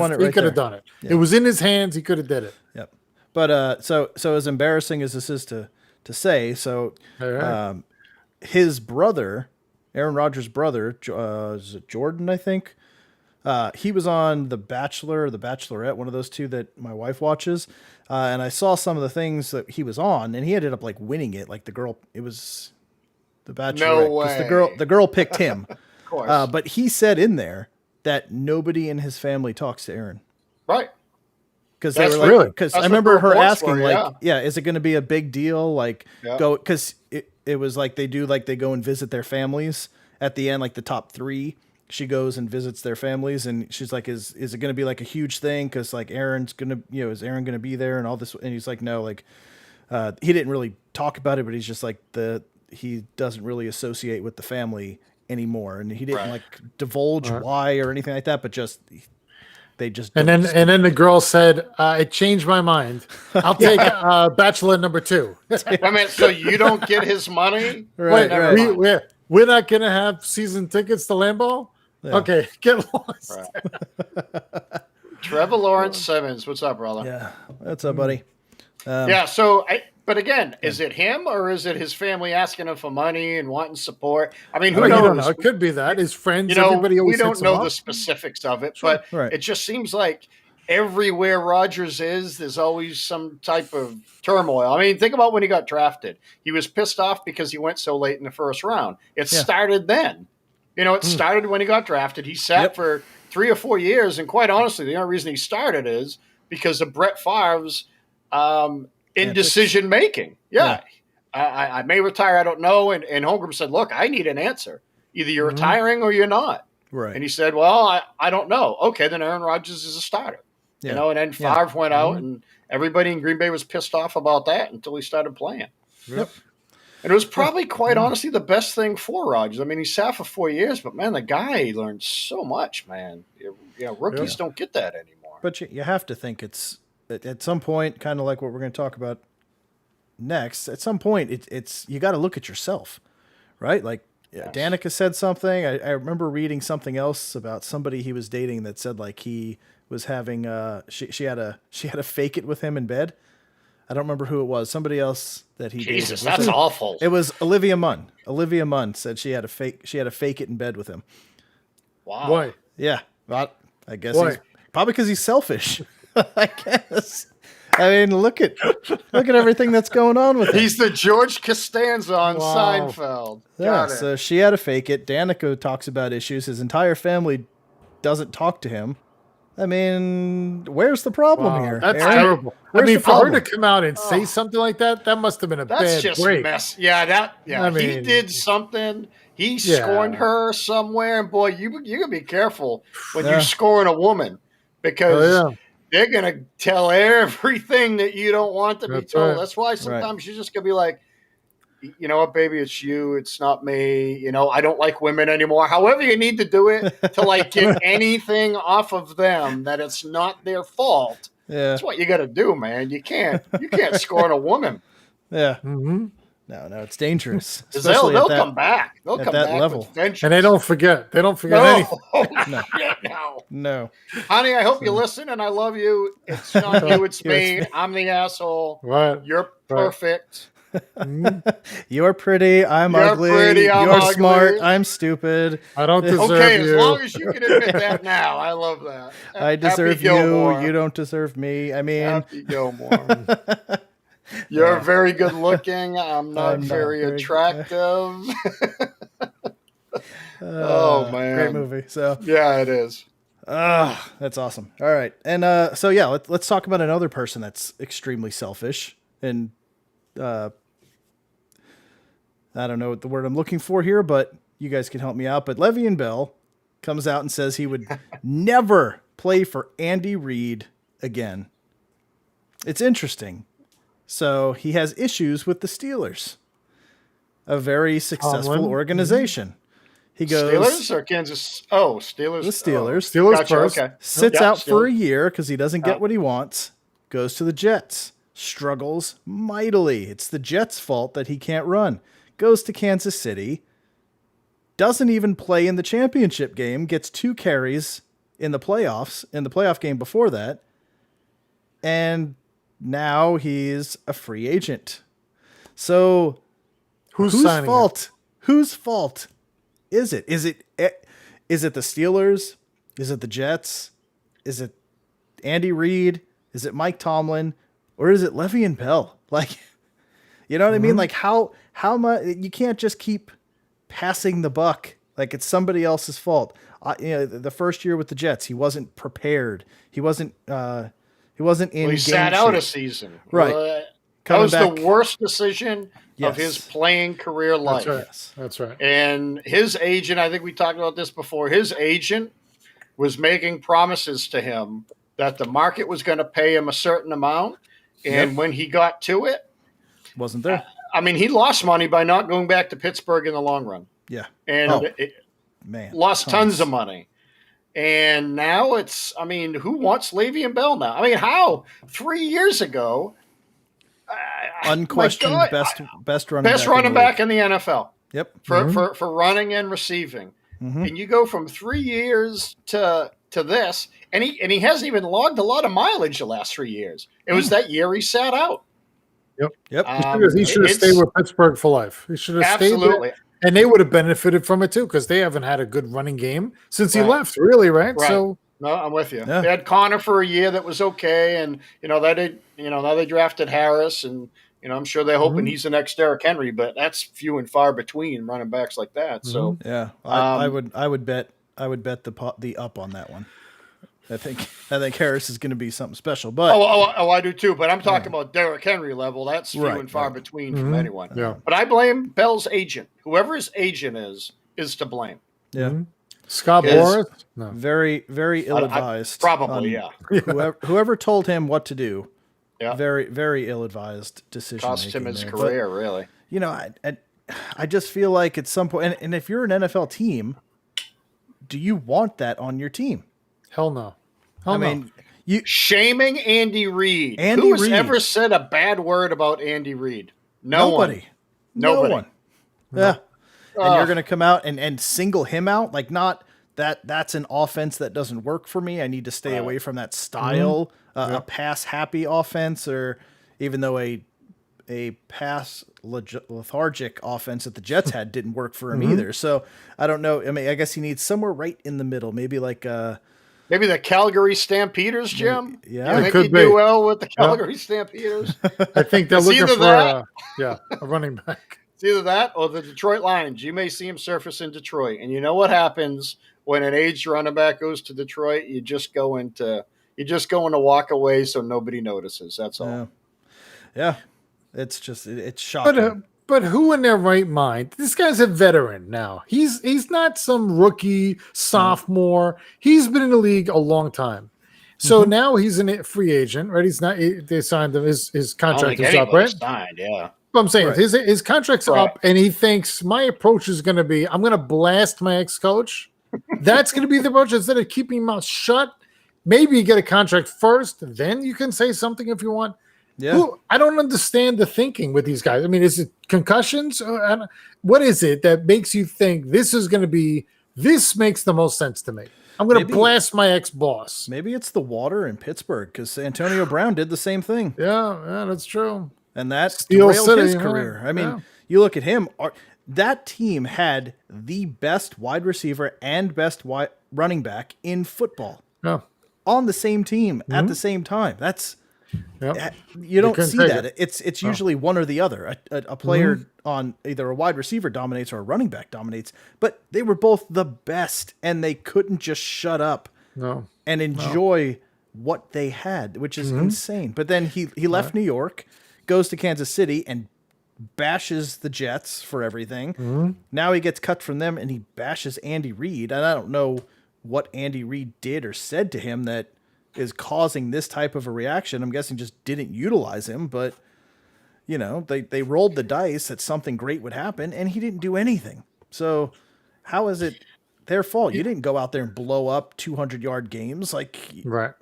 done it. Yeah. It was in his hands. He could have did it. Yep. But so as embarrassing as this is to say, so his brother, Aaron Rodgers' brother, is it Jordan? I think. He was on The Bachelor or The Bachelorette, one of those two that my wife watches. And I saw some of the things that he was on, and he ended up like winning it. Like it was The Bachelorette. No way. The girl picked him. Of course. But he said in there that nobody in his family talks to Aaron. Right. Because they That's were like, really- because that's I what remember the her reports asking, were, like, yeah, is it going to be a big deal? Like, Yeah. go, because it was like they go and visit their families at the end, like the top 3. She goes and visits their families, and she's like, is it going to be like a huge thing? Because like Aaron's going to, is Aaron going to be there and all this? And he's like, no, like, he didn't really talk about it, but he's just like he doesn't really associate with the family anymore, and he didn't Right. like divulge why or anything like that, but just they just And don't then the girl said, "It changed my mind. I'll take Bachelor number 2." I mean, so you don't get his money? Right, Wait, right. we're not gonna have season tickets to Lambeau. Yeah. Okay, get lost. Right. Trevor Lawrence Simmons, what's up, brother? Yeah, what's up, buddy? Yeah. So, but again, is it him or is it his family asking him for money and wanting support? I mean, who Well, you don't knows? know. It could be that his friends. You know, Everybody we always don't hits him know up. the specifics of it, but Right. it just seems like everywhere Rodgers is, there's always some type of turmoil. I mean, think about when he got drafted. He was pissed off because he went so late in the first round. It started then. It started when he got drafted. He sat for 3 or 4 years, and quite honestly, the only reason he started is because of Brett Favre's indecision making. Yeah. I may retire, I don't know. And Holmgren said, look, I need an answer. Either you're retiring or you're not. Right. And he said, well, I don't know. Okay, then Aaron Rodgers is a starter. Yeah. And then Favre went out, and everybody in Green Bay was pissed off about that until he started playing. Yep. And it was probably, quite honestly, the best thing for Rodgers. I mean, he sat for 4 years, but, man, the guy learned so much, man. Rookies don't get that anymore. But you have to think it's at some point, kind of like what we're going to talk about next. At some point, it's you got to look at yourself, right? Like Danica said something. I remember reading something else about somebody he was dating that said like he was having she had a fake it with him in bed. I don't remember who it was. Somebody else that he Jesus, dated. that's awful. It was Olivia Munn. Olivia Munn said she had a fake it in bed with him. Wow. Boy, Yeah, but I guess Boy. he's probably because he's selfish. I guess. I mean, look at everything that's going on with him. He's the George Costanza on Wow. Seinfeld. Yeah, Got it. so she had to fake it. Danica talks about issues. His entire family doesn't talk to him. I mean, where's the problem wow, here? that's Aaron? terrible. I Where's mean, the for her problem? to come out and say something like that must have been a That's bad just break. mess. Yeah, I he mean- did something. He Yeah. scorned her somewhere, and boy, you gotta be careful when Yeah. you're scoring a woman because Oh, yeah. they're gonna tell everything that you don't want to be That's told. right. That's why sometimes you're just gonna be like, you know what, baby, it's you, it's not me. I don't like women anymore. However, you need to do it to like get anything off of them that it's not their fault. Yeah, That's what you got to do, man. You can't scorn a woman. yeah. Mm-hmm. No, it's dangerous. 'Cause Especially they'll at that, come back. They'll at come that back level. with vengeance. And they don't forget. They don't forget No. anything. No. No. Honey, I hope you listen, and I love you. It's not you, it's me. It's me. I'm the asshole. Right. You're perfect. You're pretty. I'm You're ugly. pretty, I'm You're ugly. smart. I'm stupid. I don't deserve Okay, as you. long as you can admit that now. I love that. I deserve Happy Gilmore. you. You don't deserve me. I mean, Happy Gilmore. You're very good looking. I'm not very very- attractive. Oh, man. great movie. So, Yeah, it is. that's awesome. All right, and so yeah, let's talk about another person that's extremely selfish, and I don't know what the word I'm looking for here, but you guys can help me out. But Le'Veon Bell comes out and says he would never play for Andy Reid again. It's interesting. So he has issues with the Steelers, a very successful Tomlin. organization. He goes Steelers or Kansas? Oh, Steelers. the Steelers. Steelers Gotcha, first. okay. Sits Yeah, out for a Steelers. year because he doesn't get what he wants. Goes to the Jets. Struggles mightily. It's the Jets' fault that he can't run. Goes to Kansas City. Doesn't even play in the championship game. Gets 2 carries in the playoffs, in the playoff game before that. And now he's a free agent. So Who's whose signing fault? Whose fault is it? Is it the Steelers? Is it the Jets? Is it Andy Reid? Is it Mike Tomlin? Or is it Le'Veon Bell? Like, you know what I mean? Like how much you can't just keep passing the buck Like it's somebody else's fault. The first year with the Jets, he wasn't prepared. He wasn't in Well, he game sat out shape. a season. Right. That Coming was back, the worst decision of his Yes. playing career life. That's right. Yes. That's right. And his agent, I think we talked about this before, his agent was making promises to him that the market was going to pay him a certain amount. And Yep. when he got to it, Wasn't there? I mean, he lost money by not going back to Pittsburgh in the long run. Yeah. And Oh, it man. lost tons of money. And now it's, I mean, who wants Le'Veon Bell now? I mean, how? 3 years ago, Unquestioned my God, best running best back. running back in the NFL Yep. for running and receiving. And you go from 3 years to this, and he hasn't even logged a lot of mileage the last 3 years. It was that year he sat out. Yep. He should have It's- stayed with Pittsburgh for life. He should have stayed Absolutely. there. And they would have benefited from it too, because they haven't had a good running game since he Right. left, really, right? Right. So No, I'm with you. Yeah. They had Connor for a year that was okay, and now they drafted Harris, and I'm sure they're hoping he's the next Derrick Henry, but that's few and far between running backs like that. So Yeah. I would bet the up on that one. I think Harris is going to be something special, but I do too. But I'm talking about Derrick Henry level. That's few Right, and far right. between from anyone. Yeah. But I blame Bell's agent. Whoever his agent is to blame. yeah, Scott Is- Boras, no. very very ill advised. Probably, yeah. Whoever told him what to do. Yeah. Very very ill advised decision. Cost him making his there. career, really. But, I just feel like at some point, and if you're an NFL team, do you want that on your team? Hell no. Hell I no. mean, you Shaming Andy Reid. Andy Who has Reid. ever said a bad word about Andy Reid? nobody. No Nobody. one. Yeah. And you're going to come out and single him out? Like, not that's an offense that doesn't work for me. I need to stay away from that style, a pass happy offense, or even though a pass lethargic offense that the Jets had didn't work for him either. So I don't know. I mean, I guess he needs somewhere right in the middle. Maybe like Maybe the Calgary Stampeders, Jim. Yeah. You It think could he'd be. do well with the Calgary Stampeders? I think they're It's looking either for that- a running back. It's either that or the Detroit Lions. You may see him surface in Detroit, and you know what happens when an aged running back goes to Detroit? You just go into walk away so nobody notices. That's all. yeah. It's just it's shocking. But who in their right mind? This guy's a veteran now. He's not some rookie sophomore. He's been in the league a long time. So now he's a free agent, right? He's not. They signed him. His I don't contract think is up, anybody's right? signed, yeah. But I'm saying Right. his contract's Right. up, and he thinks my approach is going to be I'm going to blast my ex-coach. That's going to be the approach instead of keeping your mouth shut. Maybe you get a contract first, then you can say something if you want. Yeah. I don't understand the thinking with these guys. I mean, is it concussions? What is it that makes you think this is going to be? This makes the most sense to me. I'm going to Maybe- blast my ex-boss. Maybe it's the water in Pittsburgh because Antonio Brown did the same thing. Yeah, that's true. And that Steel derailed City, his huh? career. I mean, Yeah. you look at him. That team had the best wide receiver and best running back in football Yeah, on the same team at the same time. That's yeah. you don't couldn't see take that. it. It's usually one or the other. A player on either a wide receiver dominates or a running back dominates. But they were both the best, and they couldn't just shut up No, and enjoy what they had, which is insane. But then he left New York, goes to Kansas City, and bashes the Jets for everything. Now he gets cut from them, and he bashes Andy Reid. And I don't know what Andy Reid did or said to him that is causing this type of a reaction. I'm guessing just didn't utilize him, but they rolled the dice that something great would happen, and he didn't do anything. So how is it their fault? You didn't go out there and blow up 200-yard games. Like, right.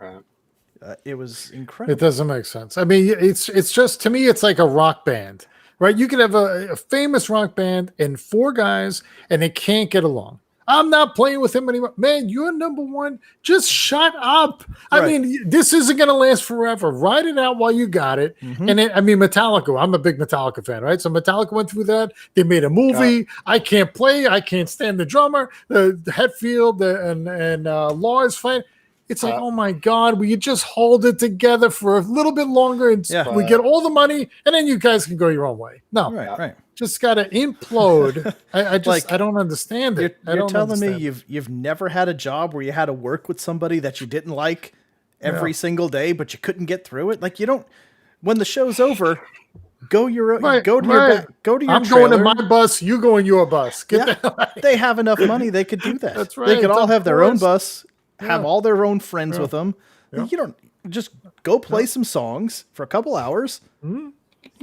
it was It incredible. doesn't make sense. I mean, it's just, to me, it's like a rock band, right? You could have a famous rock band and four guys, and they can't get along. I'm not playing with him anymore. Man, you're number one. Just shut up. I Right. mean, this isn't going to last forever. Ride it out while you got it. And then, I mean, Metallica, I'm a big Metallica fan, right? So Metallica went through that. They made a movie. I can't play. I can't stand the drummer, the Hetfield and Lars fight. It's like, oh my God, will you just hold it together for a little bit longer and Yeah. we get all the money and then you guys can go your own way. No, Right. just got to implode. I don't understand it. You're telling me you've never had a job where you had to work with somebody that you didn't like every single day, but you couldn't get through it? Like, you don't, when the show's over, go to your I'm trailer. going in my bus. You go in your bus. They have enough money. They could do that. That's right. They could all have their own course. bus, have all their own friends with them. Yeah. You don't just go play some songs for a couple hours.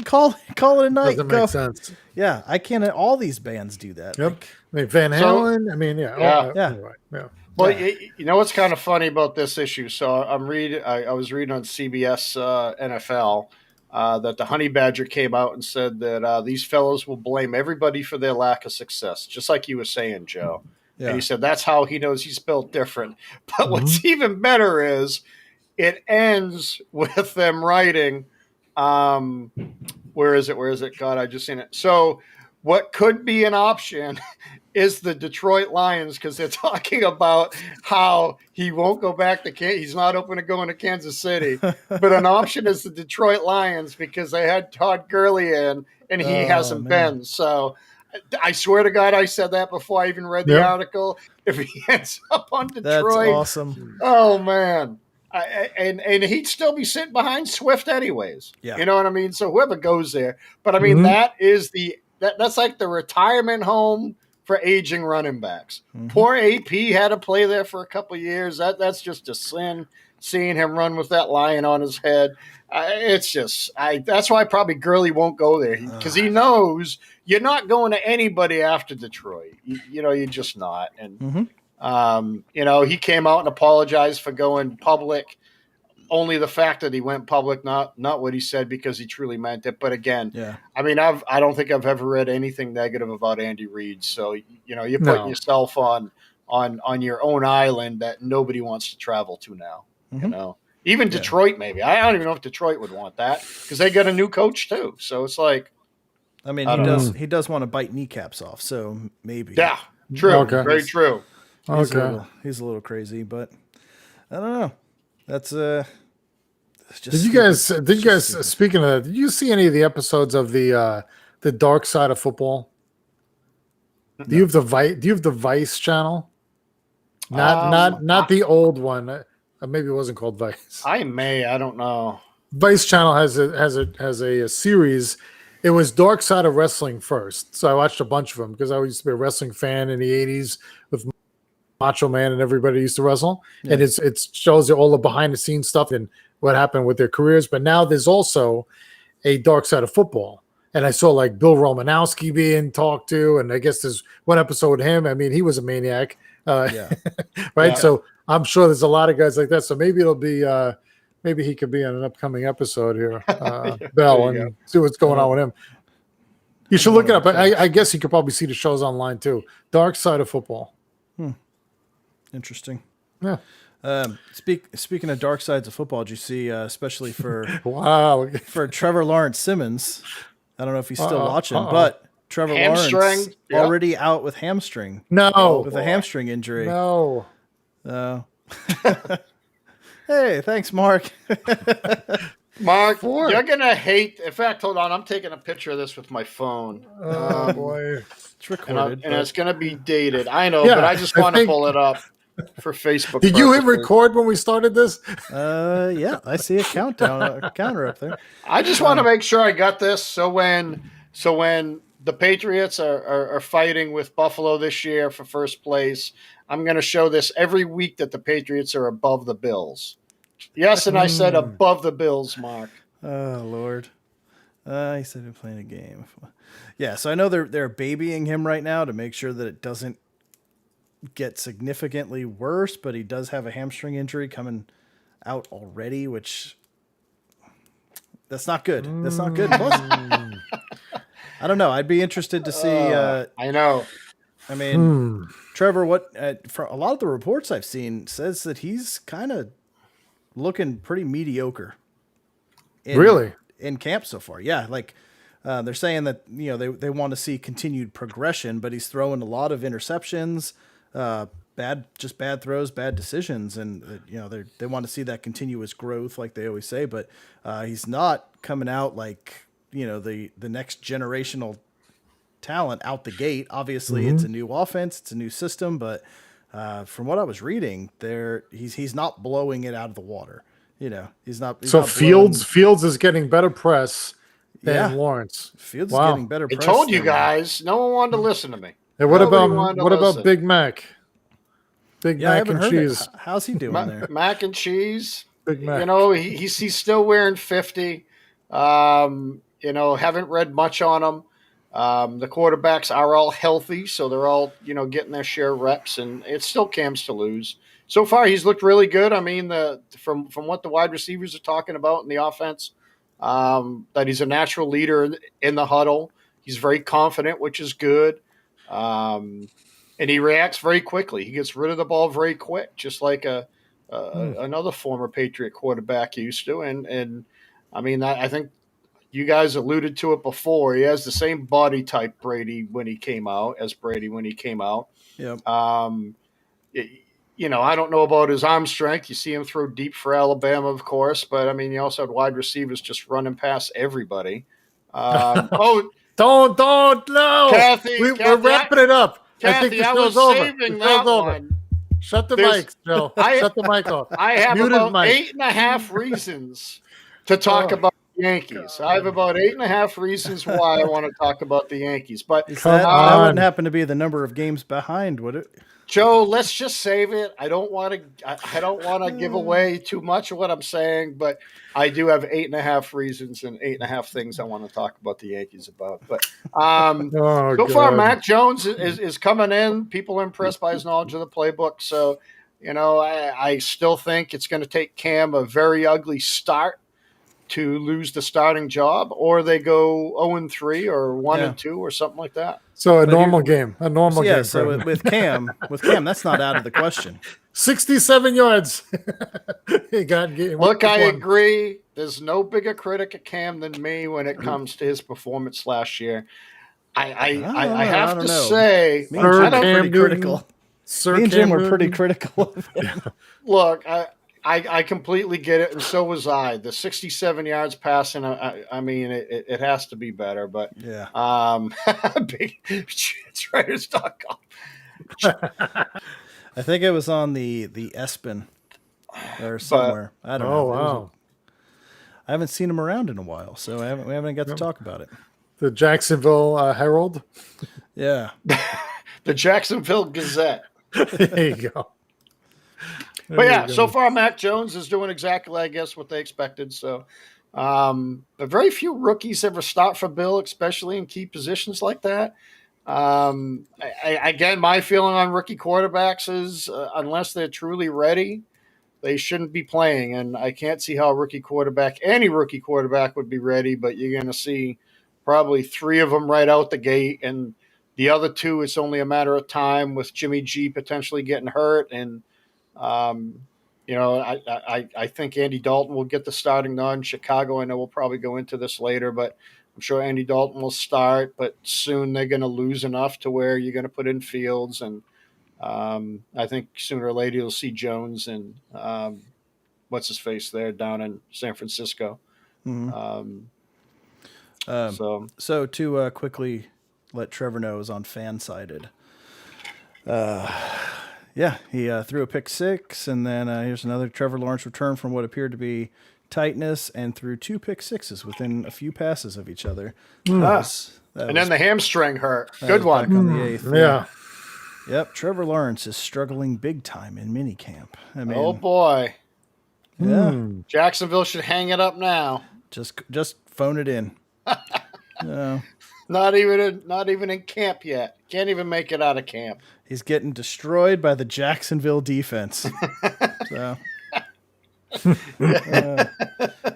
Call it a night. Doesn't make sense. Yeah, I can't. All these bands do that. Yep. Like, I mean, Van Halen. Anyway, Well, you know what's kind of funny about this issue? So I was reading on CBS NFL that the Honey Badger came out and said that these fellows will blame everybody for their lack of success, just like you were saying, Joe. Yeah. And he said that's how he knows he's built different. But what's even better is it ends with them writing. Where is it? God, I just seen it. So what could be an option is the Detroit Lions, because they're talking about how he won't go back to he's not open to going to Kansas City. But an option is the Detroit Lions because they had Todd Gurley in and he hasn't been. So I swear to God, I said that before I even read the article. If he ends up on Detroit, that's awesome. Oh man. And he'd still be sitting behind Swift anyways. Yeah. You know what I mean? So whoever goes there. But I mean, that's like the retirement home for aging running backs. Poor AP had to play there for a couple of years. That's just a sin, seeing him run with that lion on his head. That's why probably Gurley won't go there, because he knows you're not going to anybody after Detroit. You're just not. And he came out and apologized for going public. Only the fact that he went public, not what he said, because he truly meant it. But again, I mean, I don't think I've ever read anything negative about Andy Reid. So you're putting yourself on your own island that nobody wants to travel to now. Even Detroit, maybe. I don't even know if Detroit would want that, because they got a new coach too. So it's like, I mean, he does want to bite kneecaps off. So maybe. Yeah, true. Okay. Very true. He's a little crazy, but I don't know. That's Did you guys speaking of that, did you see any of the episodes of the Dark Side of Football? No. Do you have the Vice channel? Not the old one. Maybe it wasn't called Vice. I don't know. Vice channel has a series. It was Dark Side of Wrestling first. So I watched a bunch of them because I used to be a wrestling fan in the 80s with Macho Man and everybody used to wrestle. Yeah. And it shows you all the behind the scenes stuff and what happened with their careers. But now there's also a Dark Side of Football. And I saw like Bill Romanowski being talked to. And I guess there's one episode with him. I mean, he was a maniac. Right. Yeah. So I'm sure there's a lot of guys like that. So maybe it'll be, maybe he could be on an upcoming episode here, Bell, and see what's going on with him. You should look it up. I guess you could probably see the shows online too. Dark Side of Football. Interesting. Yeah. Speaking of dark sides of football, did you see, especially for for Trevor Lawrence Simmons? I don't know if he's still watching, but Trevor Lawrence already out with hamstring. With a hamstring injury. No. Hey, thanks, Mark. Mark, you're gonna hate. In fact, hold on. I'm taking a picture of this with my phone. Oh boy, it's recorded, and it's gonna be dated. I know, but I just want to pull it up for Facebook. Did you hit record when we started this? Yeah, I see a countdown, a counter up there. I just want to make sure I got this. So when the Patriots are fighting with Buffalo this year for first place, I'm going to show this every week that the Patriots are above the Bills. Yes, and I said above the Bills, Mark. Oh Lord, he said they're playing a game. Yeah, so I know they're babying him right now to make sure that it doesn't get significantly worse, but he does have a hamstring injury coming out already, which that's not good. That's not good. Plus, I don't know. I'd be interested to see. I know. I mean, Trevor, what for a lot of the reports I've seen says that he's kind of looking pretty mediocre. In camp so far. Yeah, like they're saying that they want to see continued progression, but he's throwing a lot of interceptions. bad throws, bad decisions, and they want to see that continuous growth, like they always say. But he's not coming out like the next generational talent out the gate. Obviously, it's a new offense, it's a new system, but from what I was reading, he's not blowing it out of the water. He's not. So not Fields is getting better press than Yeah. Lawrence. Fields Wow. is getting better. I Press told you than- guys, no one wanted to listen to me. Hey, what Nobody wanted to about listen. Big Mac? Big Yeah, I Mac haven't and heard cheese. it. How's he doing there? Mac and cheese. Big Mac. He's still wearing 50. Haven't read much on him. The quarterbacks are all healthy, so they're all getting their share of reps, and it's still Cam's to lose. So far, he's looked really good. I mean, from what the wide receivers are talking about in the offense, that he's a natural leader in the huddle. He's very confident, which is good. And he reacts very quickly. He gets rid of the ball very quick, just like another former Patriot quarterback used to. And I mean, I think you guys alluded to it before. He has the same body type Brady when he came out. Yep. I don't know about his arm strength. You see him throw deep for Alabama, of course, but I mean, you also had wide receivers just running past everybody. Don't no. Kathy, We're wrapping it up. I think Kathy, the I show's was over. saving The show's that over. one. Shut the There's- mic, Joe. I- Shut the mic off. I have Muted about mic. 8.5 reasons to talk about the Yankees. I have about 8.5 reasons why I want to talk about the Yankees. But Is Come that on. wouldn't happen to be the number of games behind, would it? Joe, let's just save it. I don't want to give away too much of what I'm saying, but I do have 8.5 reasons and 8.5 things I want to talk about the Yankees about. But Oh, so far, God. Mac Jones is coming in. People are impressed by his knowledge of the playbook. So, I still think it's going to take Cam a very ugly start to lose the starting job, or they go 0-3 or 1-2 or something like that. So a But normal game. A normal Yeah. game. So for him. with Cam, that's not out of the question. 67 yards. He got Look, I one. agree. There's no bigger critic of Cam than me when it comes to his performance last year. I have don't to know. say, Me Sir and Jim I don't- were Cam pretty Newton. critical. Sir Me and Jim Cam were pretty Newton. critical of him. look, I completely get it, and so was I. The 67 yards passing, I mean, it has to be better, but Yeah. BigChatsWriters.com. I think it was on the ESPN or somewhere. I don't know. Oh, wow. I haven't seen him around in a while, so we haven't got to talk about it. The Jacksonville Herald. Yeah. The Jacksonville Gazette. There you go. But yeah, so far Mac Jones is doing exactly, I guess, what they expected. So, but very few rookies ever start for Bill, especially in key positions like that. Again, my feeling on rookie quarterbacks is unless they're truly ready, they shouldn't be playing. And I can't see how any rookie quarterback would be ready, but you're going to see probably 3 of them right out the gate. And the other 2, it's only a matter of time with Jimmy G potentially getting hurt. And, I think Andy Dalton will get the starting nod in Chicago. I know we'll probably go into this later, but I'm sure Andy Dalton will start, but soon they're going to lose enough to where you're going to put in Fields. And I think sooner or later you'll see Jones and what's his face there down in San Francisco. So to quickly let Trevor know, is on Fansided. Yeah, he threw a pick 6, and then here's another Trevor Lawrence return from what appeared to be tightness, and threw 2 pick 6s within a few passes of each other. And then the hamstring hurt. Good one. Back on the 8th. Yeah. Yep, Trevor Lawrence is struggling big time in minicamp. I mean, Oh boy. yeah, Jacksonville should hang it up now. just phone it in. Not even in camp yet. Can't even make it out of camp. He's getting destroyed by the Jacksonville defense.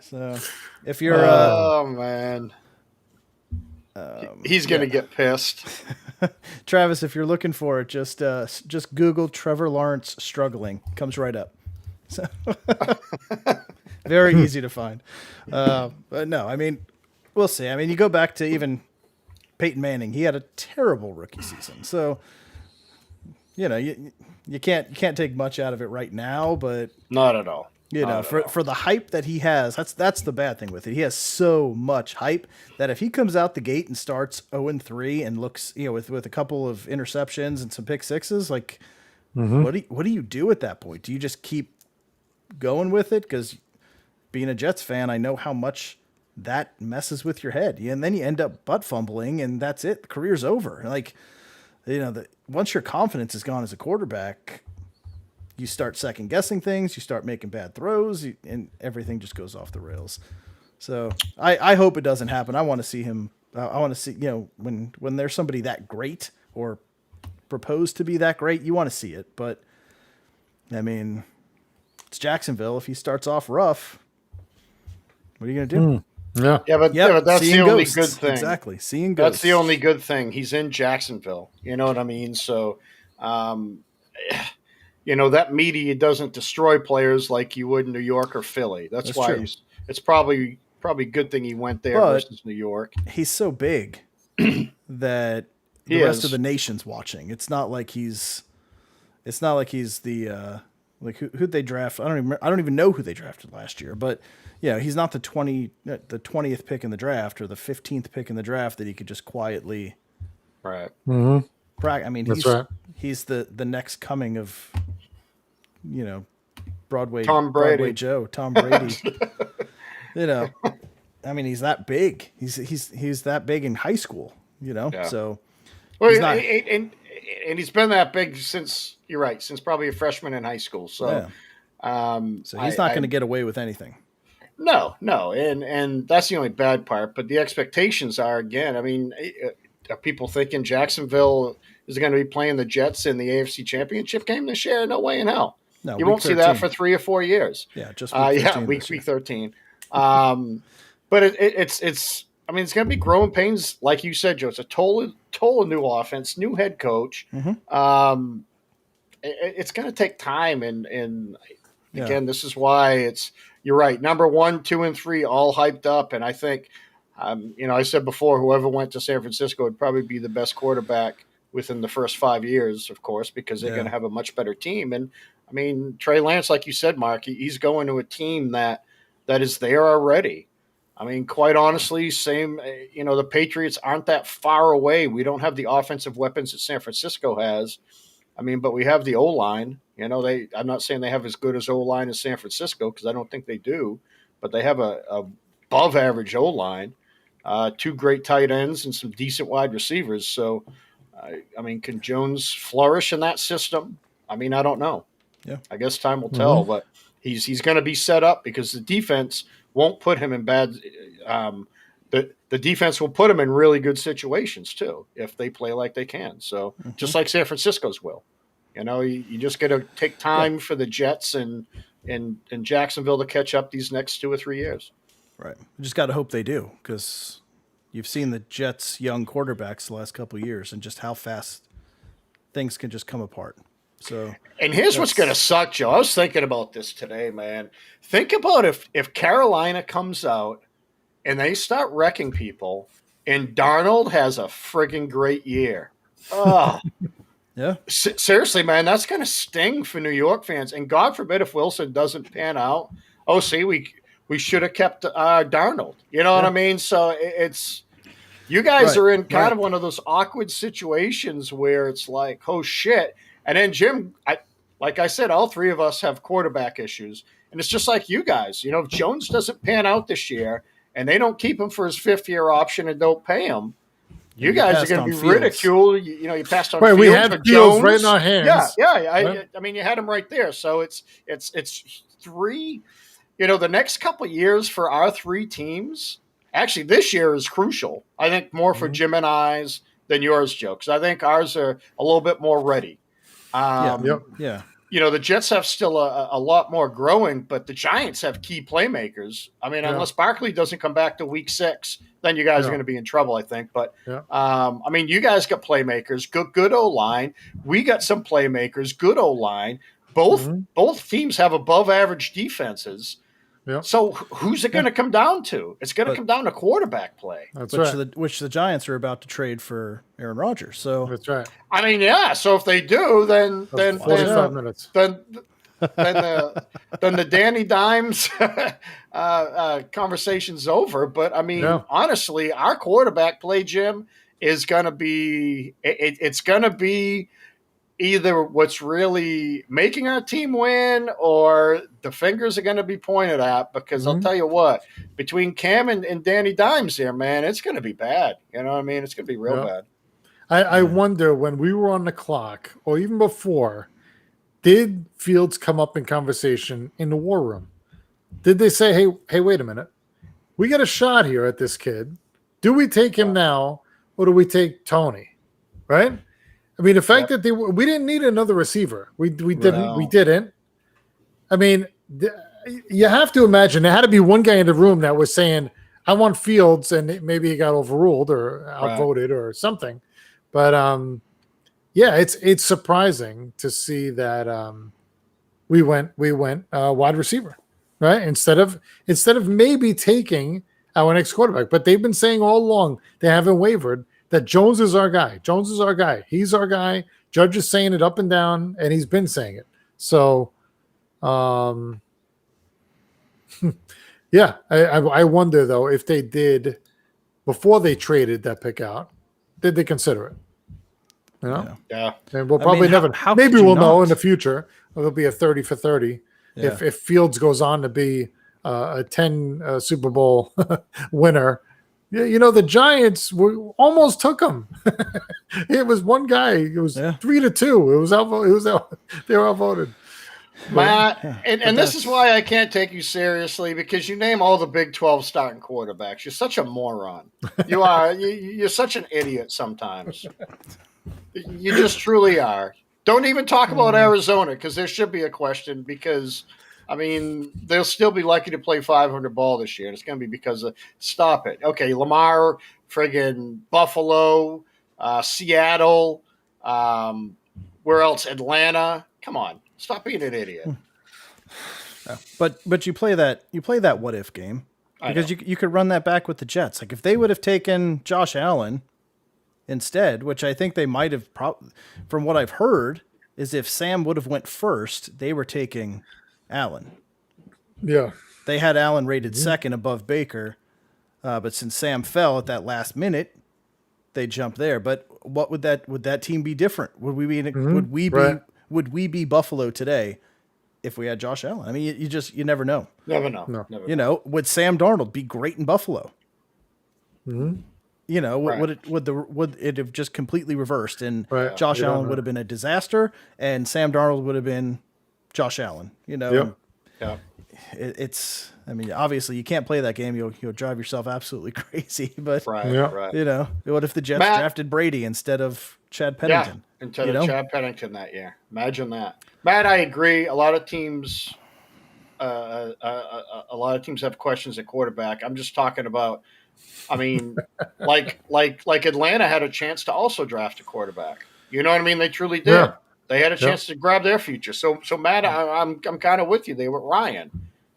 So if you're Oh man. He's gonna get pissed. Travis, if you're looking for it, just Google Trevor Lawrence struggling. Comes right up. So very easy to find. But no, I mean, we'll see. I mean, you go back to even Peyton Manning. He had a terrible rookie season. So you can't take much out of it right now, but Not at all. for the hype that he has, that's the bad thing with it. He has so much hype that if he comes out the gate and starts 0-3 and looks, with a couple of interceptions and some pick sixes, like what do you do at that point? Do you just keep going with it? Because being a Jets fan, I know how much that messes with your head. And then you end up butt fumbling, and that's it. The career's over. Like, once your confidence is gone as a quarterback, you start second guessing things, you start making bad throws, and everything just goes off the rails. So I hope it doesn't happen. I want to see him. I want to see, when there's somebody that great or proposed to be that great, you want to see it. But I mean, it's Jacksonville. If he starts off rough, what are you going to do? Yeah. But that's the only good thing. Exactly. Seeing ghosts. That's the only good thing. He's in Jacksonville. You know what I mean? So, that media doesn't destroy players like you would in New York or Philly. That's why true. It's probably a good thing he went there versus New York. He's so big that the rest of the nation's watching. It's not like he's the who'd they draft? I don't even know who they drafted last year, but he's not the 20th pick in the draft or the 15th pick in the draft that he could just quietly right. I mean, he's the next coming of Broadway Broadway Joe, Tom Brady. I mean, he's that big. He's that big in high school, So he's not, and he's been that big since probably a freshman in high school. So, so he's not going to get away with anything. No, and that's the only bad part. But the expectations are, again, I mean, are people thinking Jacksonville is going to be playing the Jets in the AFC Championship game this year? No way in hell. No, you won't 13. see that for 3 or 4 years. Yeah, just week 13. But it's I mean, it's going to be growing pains, like you said, Joe. It's a total new offense, new head coach. It's going to take time, and again, this is why you're right. Number 1, 2, and 3 all hyped up, and I think, I said before, whoever went to San Francisco would probably be the best quarterback within the first 5 years, of course, because they're going to have a much better team. And I mean, Trey Lance, like you said, Mark, he's going to a team that is there already. I mean, quite honestly, the Patriots aren't that far away. We don't have the offensive weapons that San Francisco has. I mean, but we have the O-line. I'm not saying they have as good as O-line as San Francisco, because I don't think they do, but they have a above average O-line, 2 great tight ends and some decent wide receivers. So, I mean, can Jones flourish in that system? I mean, I don't know. Yeah, I guess time will tell, but he's going to be set up because the defense won't put him in bad. The defense will put him in really good situations too if they play like they can. So just like San Francisco's will, you just got to take time for the Jets and Jacksonville to catch up these next 2 or 3 years. Right. We just got to hope they do, because you've seen the Jets' young quarterbacks the last couple of years and just how fast things can just come apart. So, and here's what's going to suck, Joe. I was thinking about this today, man. Think about if Carolina comes out and they start wrecking people and Darnold has a friggin' great year. Oh, yeah. Seriously, man, that's going to sting for New York fans. And God forbid if Wilson doesn't pan out. Oh, see, we should have kept Darnold. You know what I mean? So it's you guys are in kind of one of those awkward situations where it's like, oh, shit. And then, Jim, like I said, all 3 of us have quarterback issues. And it's just like you guys. If Jones doesn't pan out this year and they don't keep him for his 5th-year option and don't pay him, you guys are going to be ridiculed. You passed on Fields. We had Fields right in our hands. Yeah. I mean, you had him right there. So it's 3. The next couple of years for our 3 teams, actually this year is crucial. I think more for Jim and I's than yours, Joe, because I think ours are a little bit more ready. The Jets have still a lot more growing, but the Giants have key playmakers. I mean, unless Barkley doesn't come back to week 6, then you guys are going to be in trouble, I think. But, I mean, you guys got playmakers, good O-line. We got some playmakers, good O-line. Both teams have above average defenses. Yep. So who's it going to come down to? It's going to But- come down to quarterback play. That's which right. the Giants are about to trade for Aaron Rodgers. So That's right. I mean, yeah. So if they do, then That's then 45 then minutes. then then the Danny Dimes conversation's over. But I mean, Yeah. honestly, our quarterback play, Jim, is going to be it's going to be either what's really making our team win or the fingers are going to be pointed at. Because I'll tell you what, between Cam and Danny Dimes here, man, it's going to be bad. You know what I mean? It's going to be real Yeah. bad. I wonder when we were on the clock or even before, did Fields come up in conversation in the war room? Did they say, hey, wait a minute. We got a shot here at this kid. Do we take him now or do we take Tony? Right? I mean, the fact that we didn't need another receiver. We didn't. I mean, you have to imagine there had to be one guy in the room that was saying, I want Fields, and maybe he got overruled or outvoted or something. But yeah, it's surprising to see that we went wide receiver, right? Instead of maybe taking our next quarterback. But they've been saying all along, they haven't wavered, that Jones is our guy. Jones is our guy. He's our guy. Judge is saying it up and down, and he's been saying it. So, yeah, I wonder, though, if they did, before they traded that pick out, did they consider it? You know? Yeah. And we'll probably never. how Maybe could you we'll know not? in the future. It'll be a 30 for 30 if Fields goes on to be a 10 Super Bowl winner. Yeah, you know, the Giants almost took him. It was one guy. It was 3-2. It was out. They were outvoted. Matt, and this is why I can't take you seriously, because you name all the Big 12 starting quarterbacks. You're such a moron. You are. You're such an idiot sometimes. You just truly are. Don't even talk about Arizona, because there should be a question, because, I mean, they'll still be lucky to play 500 ball this year. And it's going to be because of – stop it. Okay, Lamar, friggin' Buffalo, Seattle, where else? Atlanta. Come on. Stop being an idiot. But you play that what if game because you could run that back with the Jets. Like if they would have taken Josh Allen instead, which I think they might have. From what I've heard, is if Sam would have went first, they were taking Allen. Yeah, they had Allen rated second above Baker, but since Sam fell at that last minute, they jumped there. But what would that team be different? Would we be Buffalo today if we had Josh Allen? I mean, you never know. Never know. No. Never You know. know, would Sam Darnold be great in Buffalo? Mm-hmm. You know, Right. would it have just completely reversed and Right. Josh You don't Allen know. would have been a disaster and Sam Darnold would have been Josh Allen? You know, Yep. Yeah. it's. I mean, obviously you can't play that game; you'll drive yourself absolutely crazy. But Right. Yeah. Right. you know, what if the Jets Matt- drafted Brady instead of Chad Yeah. Pennington? Instead You of know? Chad Pennington that year. Imagine that. Matt, I agree. A lot of teams have questions at quarterback. I'm just talking about, I mean, like Atlanta had a chance to also draft a quarterback. You know what I mean? They truly did. Yeah. They had a chance to grab their future. So Matt, I'm kind of with you. They were Ryan.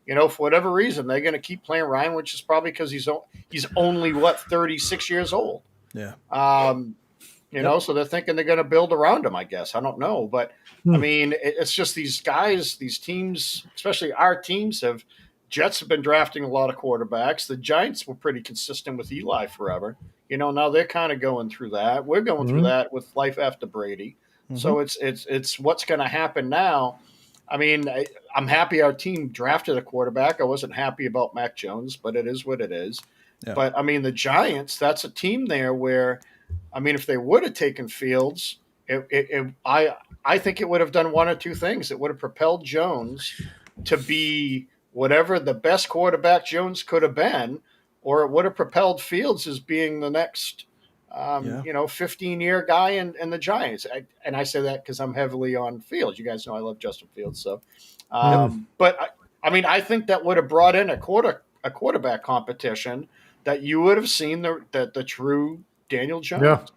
You know, for whatever reason, they're going to keep playing Ryan, which is probably because he's only 36 years old. Yeah. You know, so they're thinking they're going to build around him, I guess. I don't know. But, I mean, it's just these guys, these teams, especially our teams Jets have been drafting a lot of quarterbacks. The Giants were pretty consistent with Eli forever. You know, now they're kind of going through that. We're going through that with life after Brady. So it's what's going to happen now. I mean, I'm happy our team drafted a quarterback. I wasn't happy about Mac Jones, but it is what it is. Yeah. But, I mean, the Giants, that's a team there where, I mean, if they would have taken Fields, I think it would have done one or two things. It would have propelled Jones to be whatever the best quarterback Jones could have been, or it would have propelled Fields as being the next 15-year guy in the Giants. And I say that because I'm heavily on Fields. You guys know I love Justin Fields. So, but I mean, I think that would have brought in a quarterback competition that you would have seen the true Daniel Jones.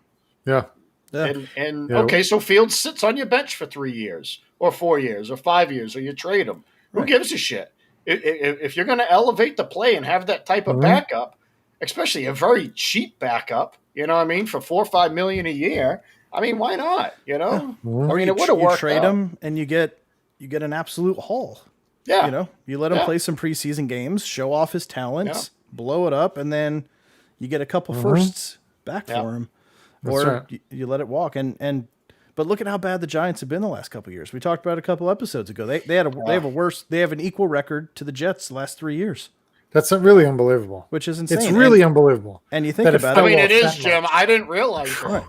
Yeah. And Yeah. okay, so Fields sits on your bench for 3 years or 4 years or 5 years, or you trade him. Who gives a shit? If you're going to elevate the play and have that type of backup, especially a very cheap backup, you know what I mean, for $4 or $5 million a year, I mean, why not? You know, I mean, it would have you worked trade out. him and you get an absolute haul. Yeah, You know, you let him play some preseason games, show off his talents, blow it up, and then you get a couple firsts back for him, or right. you let it walk. But look at how bad the Giants have been the last couple of years. We talked about it a couple episodes ago. They have an equal record to the Jets the last 3 years, That's really unbelievable. which is insane. It's really unbelievable. And you think that it about fell it. I mean, off it is, that Jim. much. I didn't realize that.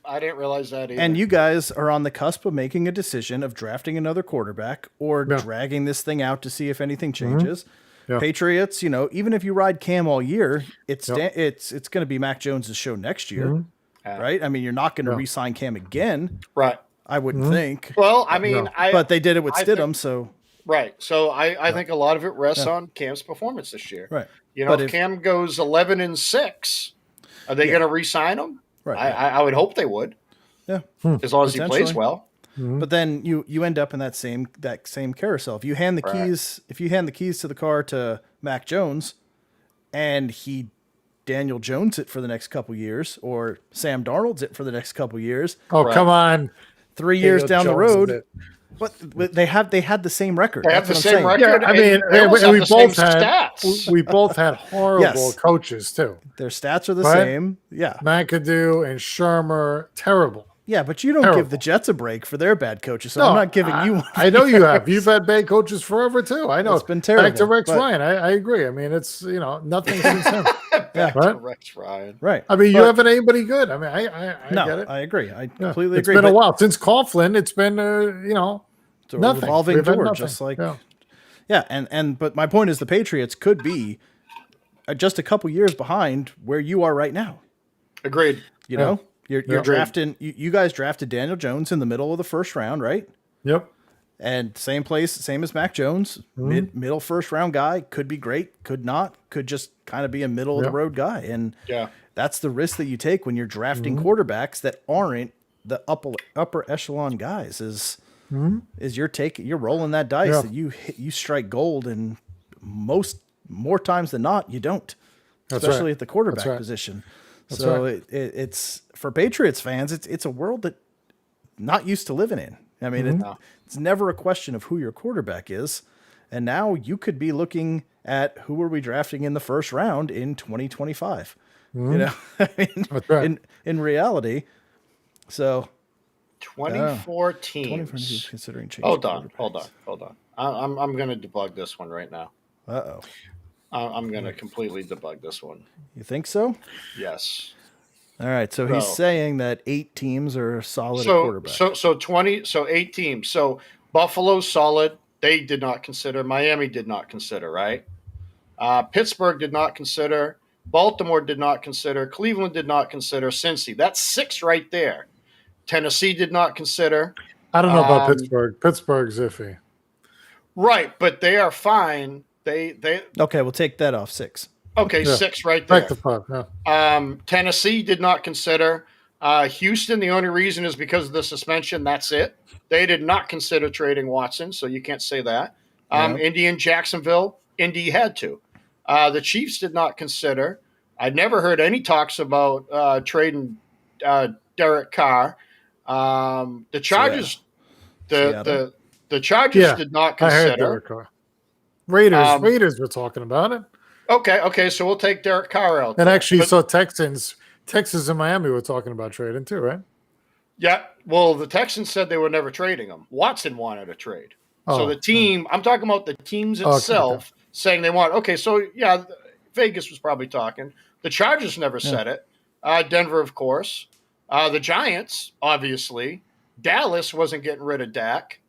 I didn't realize that either. And you guys are on the cusp of making a decision of drafting another quarterback or dragging this thing out to see if anything changes. Yeah. Patriots, you know, even if you ride Cam all year, it's going to be Mac Jones's show next year, right? I mean, you're not going to re-sign Cam again, right. I wouldn't think. Well, I mean, But they did it with I Stidham, think- so right. So I think a lot of it rests on Cam's performance this year. right. You know, But if Cam goes 11-6, are they going to re-sign him? Right. I would hope they would, Yeah. as long as he plays Potentially. well. But then you end up in that same carousel. If you hand the keys to the car to Mac Jones, and he Daniel Jones it for the next couple years, or Sam Darnold's it for the next couple years, Oh, come on. 3 years Daniel down the Jones road. is it. But they had the same record. They have That's the what I'm same saying. record. Yeah, I mean, they almost and we have the both same had stats. we both had horrible Yes. coaches too. Their stats are the Right? same. Yeah. McAdoo and Shermer, terrible. Yeah, but you don't Terrible. give the Jets a break for their bad coaches, so I'm not giving you one. I know you have. You've had bad coaches forever too. I know. It's been terrible, Back to Rex but- Ryan. I agree. I mean, it's nothing since him. Yeah. Right? Rex Ryan. Right. I mean, you But- haven't anybody good. I mean, I no, get it. I agree. I Yeah. completely It's agree. been a but while since Coughlin. It's been it's a nothing. revolving We've had door, nothing. just like Yeah. but my point is the Patriots could be just a couple years behind where you are right now. Agreed. You know, you're Yeah. drafting. You guys drafted Daniel Jones in the middle of the first round, right? Yep. And same as Mac Jones, middle first round guy, could be great, could not, could just kind of be a middle of the road guy. And Yeah. that's the risk that you take when you're drafting quarterbacks that aren't the upper echelon guys. Is you're rolling that dice Yeah. that you strike gold, and more times than not you don't, That's especially right. at the quarterback That's right. position. That's So right. it's for Patriots fans, it's a world that not used to living in. I mean, it's never a question of who your quarterback is. And now you could be looking at who are we drafting in the first round in 2025. You know, I mean, That's right. in reality. So 24 teams. 2025 considering change. Hold on. I'm going to debug this one right now. Uh-oh. I'm going to completely debug this one. You think so? Yes. All right. So he's So- saying that 8 teams are solid at quarterback. So 8 teams. So Buffalo solid. They did not consider. Miami did not consider. Right. Pittsburgh did not consider. Baltimore did not consider. Cleveland did not consider. Cincy. That's 6 right there. Tennessee did not consider. I don't know about Pittsburgh. Pittsburgh's iffy. Right, but they are fine. They Okay, we'll take that off 6. okay, Yeah. 6 right there. Back to 5. Yeah. Tennessee did not consider. Houston, the only reason is because of the suspension. That's it. They did not consider trading Watson, so you can't say that. Indy and Jacksonville, Indy had to. The Chiefs did not consider. I never heard any talks about trading Derek Carr. The Chargers, the Chargers did not I heard consider. Derek Carr. Raiders were talking about it. Okay, so we'll take Derek Carr out. And there. actually, But- so Texas and Miami were talking about trading too, right? Yeah, well, the Texans said they were never trading him. Watson wanted a trade. So Oh, the team, I'm talking about the teams okay. itself saying they want. Okay, so yeah, Vegas was probably talking. The Chargers never said it. Denver, of course. The Giants, obviously. Dallas wasn't getting rid of Dak.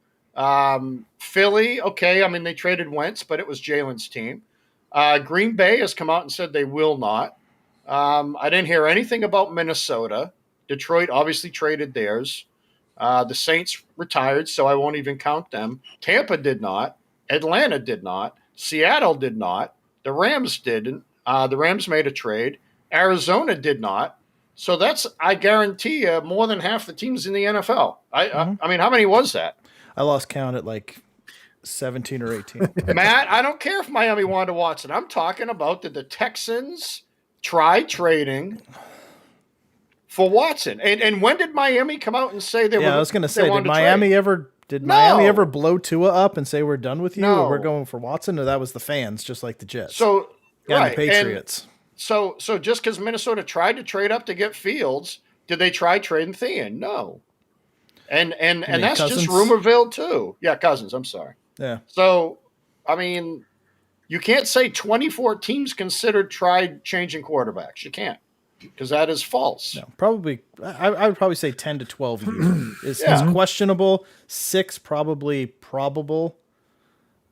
Philly, okay. I mean, they traded Wentz, but it was Jalen's team. Green Bay has come out and said they will not. I didn't hear anything about Minnesota. Detroit obviously traded theirs. The Saints retired, so I won't even count them. Tampa did not. Atlanta did not. Seattle did not. The Rams didn't. The Rams made a trade. Arizona did not. So that's, I guarantee you, more than half the teams in the NFL. I mean, how many was that? I lost count at like 17 or 18. Matt, I don't care if Miami wanted to Watson. I'm talking about did the Texans try trading for Watson? And when did Miami come out and say they were? Yeah, I was going to say, did wanted to Miami trade? ever did No. Miami ever blow Tua up and say we're done with you No. or we're going for Watson? Or that was the fans, just like the Jets So and right, the Patriots. So just because Minnesota tried to trade up to get Fields, did they try trading Thean? No. And that's Cousins? just rumorville too. Yeah, Cousins. I'm sorry. Yeah. So, I mean, you can't say 24 teams considered tried changing quarterbacks. You can't, because that is false. No, probably. I would probably say 10 to 12 a year is Yeah. questionable. 6 probably probable,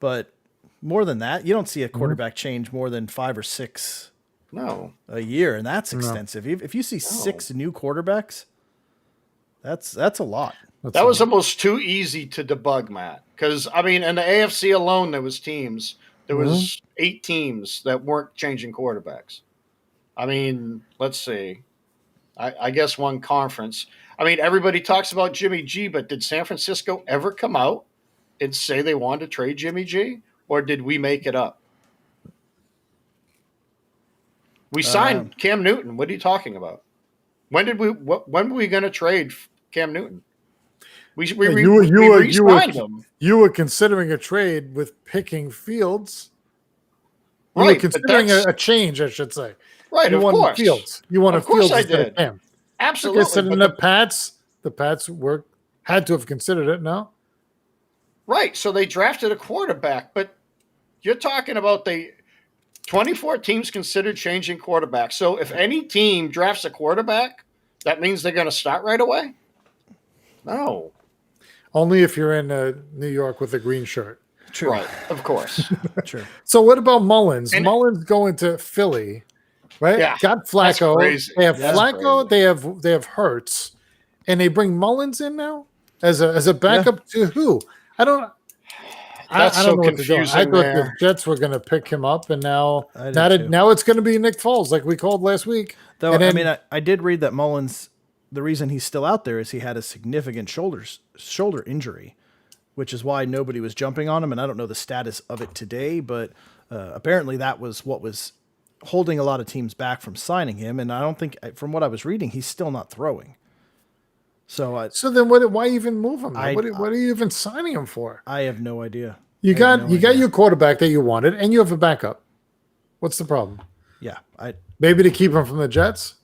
but more than that, you don't see a quarterback change more than 5 or 6 No. a year, and that's extensive. If you see 6 new quarterbacks, that's a lot. That was almost too easy to debug, Matt. Because, I mean, in the AFC alone, there was 8 teams that weren't changing quarterbacks. I mean, let's see. I guess one conference. I mean, everybody talks about Jimmy G, but did San Francisco ever come out and say they wanted to trade Jimmy G? Or did we make it up? We signed Cam Newton. What are you talking about? When were we going to trade Cam Newton? We re-signed him. You were considering a trade with picking Fields. You Right, were considering a change, I should say. Right, you of wanted course. Fields. You wanted Of course Fields I instead did. of Cam. Absolutely. Like I said, but in the Pats had to have considered it. No, right. So they drafted a quarterback, but you're talking about 24 teams considered changing quarterbacks. So if any team drafts a quarterback, that means they're going to start right away? No. only if you're in New York with a green shirt. True. Right, of course. True. So what about Mullins? And- Mullins going to Philly, right? Yeah, Got Flacco. crazy. They have That's Flacco. crazy. They have Hurts, and they bring Mullins in now as a backup to who? I don't. That's I so don't know what they're doing. I confusing thought there. the Jets were going to pick him up, and now I did too. now it's going to be Nick Foles, like we called last week. Though, And I then- mean, I did read that Mullins, the reason he's still out there is he had a significant shoulder injury, which is why nobody was jumping on him. And I don't know the status of it today, but apparently that was what was holding a lot of teams back from signing him. And I don't think, from what I was reading, he's still not throwing. So So then, why even move him? I- What are you even signing him for? I have no idea. You I got have no you got idea. your quarterback that you wanted, and you have a backup. What's the problem? Yeah, Maybe to keep him from the Jets.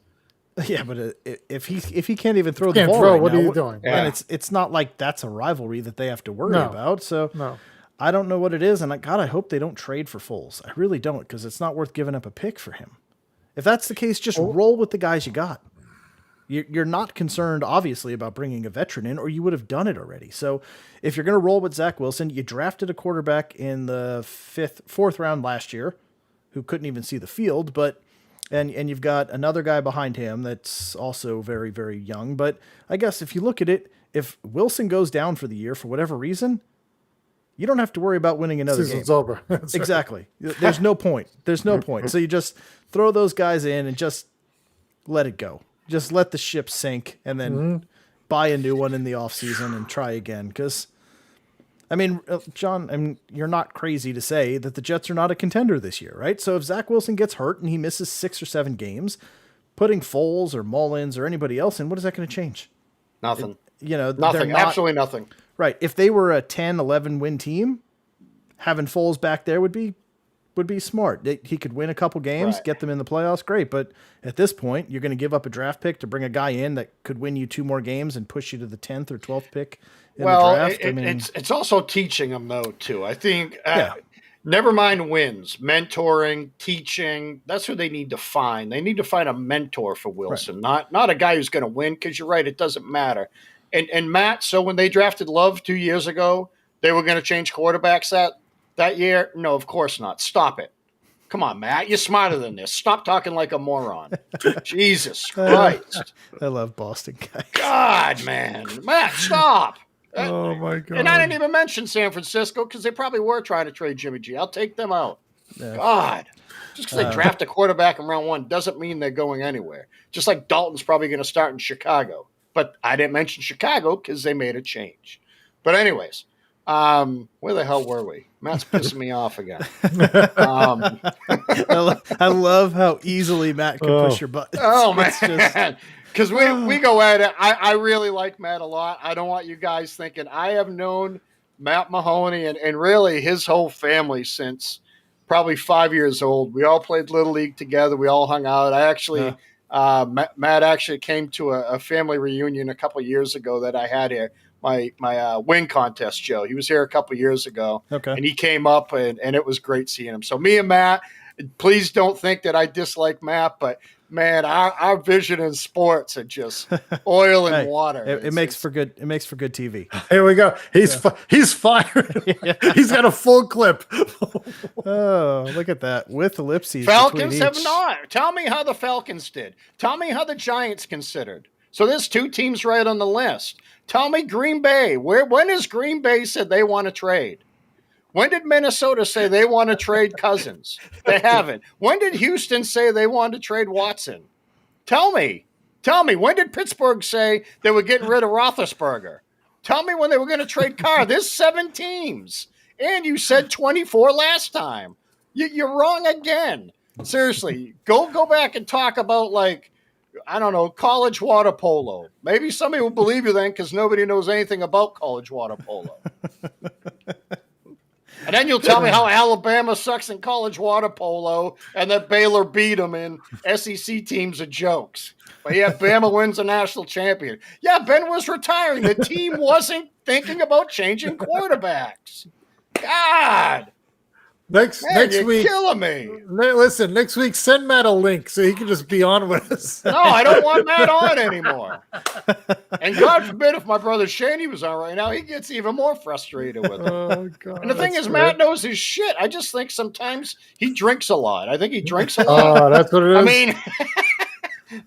yeah, but if he can't even throw Can't the ball throw, right what now, are you doing? And Yeah. it's not like that's a rivalry that they have to worry No. about. So No. I don't know what it is, and I hope they don't trade for Foles. I really don't, because it's not worth giving up a pick for him. If that's the case, just roll with the guys you got. You're not concerned, obviously, about bringing a veteran in, or you would have done it already. So if you're going to roll with Zach Wilson, you drafted a quarterback in the fourth round last year who couldn't even see the field, and you've got another guy behind him that's also very, very young. But I guess if you look at it, if Wilson goes down for the year for whatever reason, you don't have to worry about winning another Season's game. over. That's right. Exactly. There's no point. There's no point. So you just throw those guys in and just let it go. Just let the ship sink and then buy a new one in the offseason and try again. Because, I mean, John, you're not crazy to say that the Jets are not a contender this year, right? So if Zach Wilson gets hurt and he misses 6 or 7 games, putting Foles or Mullins or anybody else in, what is that going to change? Nothing. They're Nothing. not- Absolutely nothing. Right. If they were a 10, 11 win team, having Foles back there would be smart. He could win a couple games, Right. get them in the playoffs, great. But at this point, you're going to give up a draft pick to bring a guy in that could win you 2 more games and push you to the 10th or 12th pick in the draft. It's also teaching them though too. I think. Yeah. Never mind wins, mentoring, teaching. That's who they need to find. They need to find a mentor for Wilson, not a guy who's going to win. Because you're right, it doesn't matter. And Matt, so when they drafted Love 2 years ago, they were going to change quarterbacks that year. No, of course not. Stop it. Come on, Matt. You're smarter than this. Stop talking like a moron. Jesus Christ. I love Boston guys. God, man. Matt, stop. Oh my god! And I didn't even mention San Francisco because they probably were trying to trade Jimmy G. I'll take them out. God. Just because they draft a quarterback in round 1 doesn't mean they're going anywhere. Just like Dalton's probably going to start in Chicago. But I didn't mention Chicago because they made a change. But anyways, Where the hell were we? Matt's pissing me off again. Um, I love how easily Matt can Oh. push your buttons. oh It's just- man, because we go at it. I really like Matt a lot. I don't want you guys thinking I have known Matt Mahoney and really his whole family since probably 5 years old. We all played Little League together. We all hung out. I actually, Matt actually came to a family reunion a couple years ago that I had here. My wing contest show. He was here a couple years ago, Okay. and he came up, and it was great seeing him. So me and Matt, please don't think that I dislike Matt, but man, our vision in sports are just oil and Hey, water. it makes for good. It makes for good TV. Here we go. He's fired. He's got a full clip. Oh, look at that with ellipses. Falcons between have each. not. Tell me how the Falcons did. Tell me how the Giants considered. So there's two teams right on the list. Tell me Green Bay. When has Green Bay said they want to trade? When did Minnesota say they want to trade Cousins? They haven't. When did Houston say they wanted to trade Watson? Tell me. When did Pittsburgh say they were getting rid of Roethlisberger? Tell me when they were going to trade Carr. There's 7 teams. And you said 24 last time. You're wrong again. Seriously, go back and talk about, like, I don't know, college water polo. Maybe somebody will believe you then because nobody knows anything about college water polo. And then you'll tell me how Alabama sucks in college water polo and that Baylor beat them in SEC teams are jokes. But yeah, Bama wins a national champion. Yeah, Ben was retiring. The team wasn't thinking about changing quarterbacks. God. Next You're week, killing me. listen. Next week, send Matt a link so he can just be on with us. No, I don't want Matt on anymore. And God forbid if my brother Shaney was on right now, he gets even more frustrated with it. Oh God! And the thing that's is, great. Matt knows his shit. I just think sometimes he drinks a lot. I think he drinks a lot. Oh, that's what it is. I mean,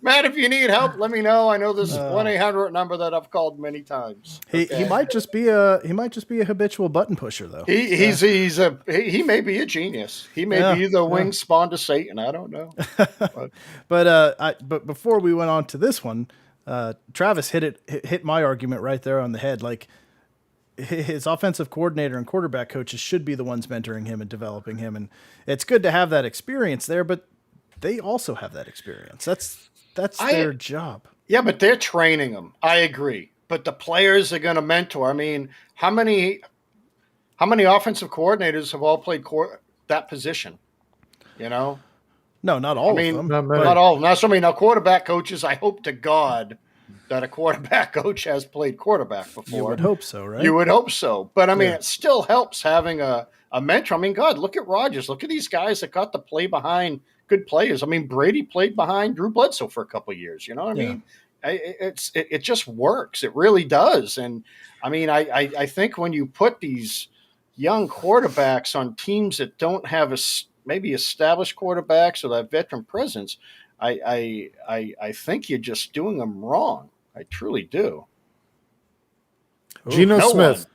Matt, if you need help, let me know. I know this 1-800 number that I've called many times. He might just be a habitual button pusher though. He may be a genius. He may be the wing spawn to Satan. I don't know. But before we went on to this one, Travis hit my argument right there on the head. Like his offensive coordinator and quarterback coaches should be the ones mentoring him and developing him, and it's good to have that experience there. But they also have that experience. That's their job. Yeah, but they're training them. I agree. But the players are going to mentor. I mean, how many offensive coordinators have all played that position? You know? No, not all I mean, of them. not all. Not so many. Now, quarterback coaches, I hope to God that a quarterback coach has played quarterback before. You would hope so, right? You would hope so. But, I mean, it still helps having a mentor. I mean, God, look at Rodgers. Look at these guys that got to play behind good players. I mean, Brady played behind Drew Bledsoe for a couple of years. You know what I mean? It just works. It really does. And, I mean, I think when you put these young quarterbacks on teams that don't have maybe established quarterbacks or that veteran presence, I think you're just doing them wrong. I truly do. Geno no Smith.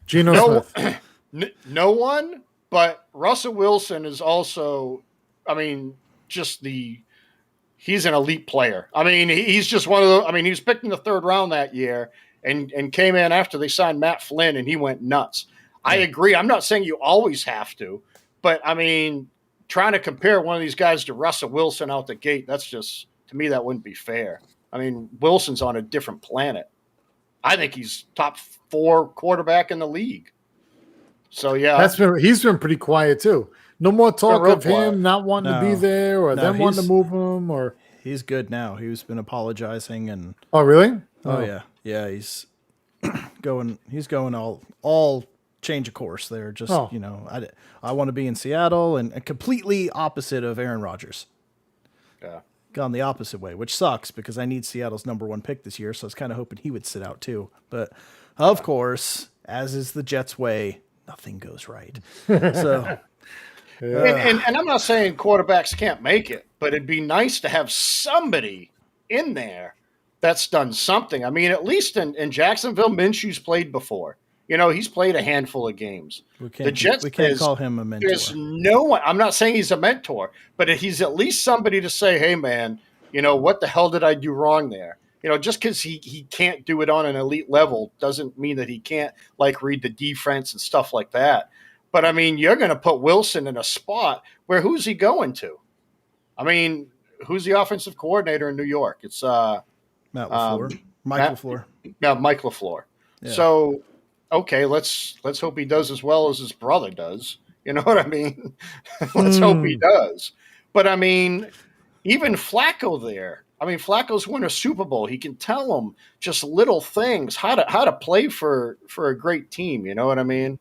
Geno No, Smith. no one, but Russell Wilson is also, I mean, he's an elite player. I mean, he's just one of the, I mean, he was picked in the 3rd round that year and came in after they signed Matt Flynn and he went nuts. I agree. I'm not saying you always have to, but I mean, trying to compare one of these guys to Russell Wilson out the gate, that's just, to me, that wouldn't be fair. I mean, Wilson's on a different planet. I think he's top 4 quarterback in the league. So, yeah. He's been pretty quiet too. No more talk real of him quiet. not wanting to be there or them wanting to move him or. He's good now. He's been apologizing and. Oh, really? Oh yeah. He's going. He's going all change of course there. Just I want to be in Seattle and completely opposite of Aaron Rodgers. Yeah. Gone the opposite way, which sucks because I need Seattle's #1 pick this year. So I was kind of hoping he would sit out too. But of course, as is the Jets' way, nothing goes right. So. And I'm not saying quarterbacks can't make it, but it'd be nice to have somebody in there that's done something. I mean, at least in Jacksonville, Minshew's played before. You know, he's played a handful of games. We can't call him a mentor. There's no one. I'm not saying he's a mentor, but he's at least somebody to say, hey, man, you know, what the hell did I do wrong there? just because he can't do it on an elite level doesn't mean that he can't like read the defense and stuff like that. But I mean, you're going to put Wilson in a spot where who's he going to? I mean, who's the offensive coordinator in New York? It's Matt LaFleur. Mike Matt- LaFleur. Yeah, Mike LaFleur. Yeah. So, okay, let's hope he does as well as his brother does. You know what I mean? Let's hope he does. But I mean, even Flacco there. I mean, Flacco's won a Super Bowl. He can tell them just little things, how to play for a great team. You know what I mean?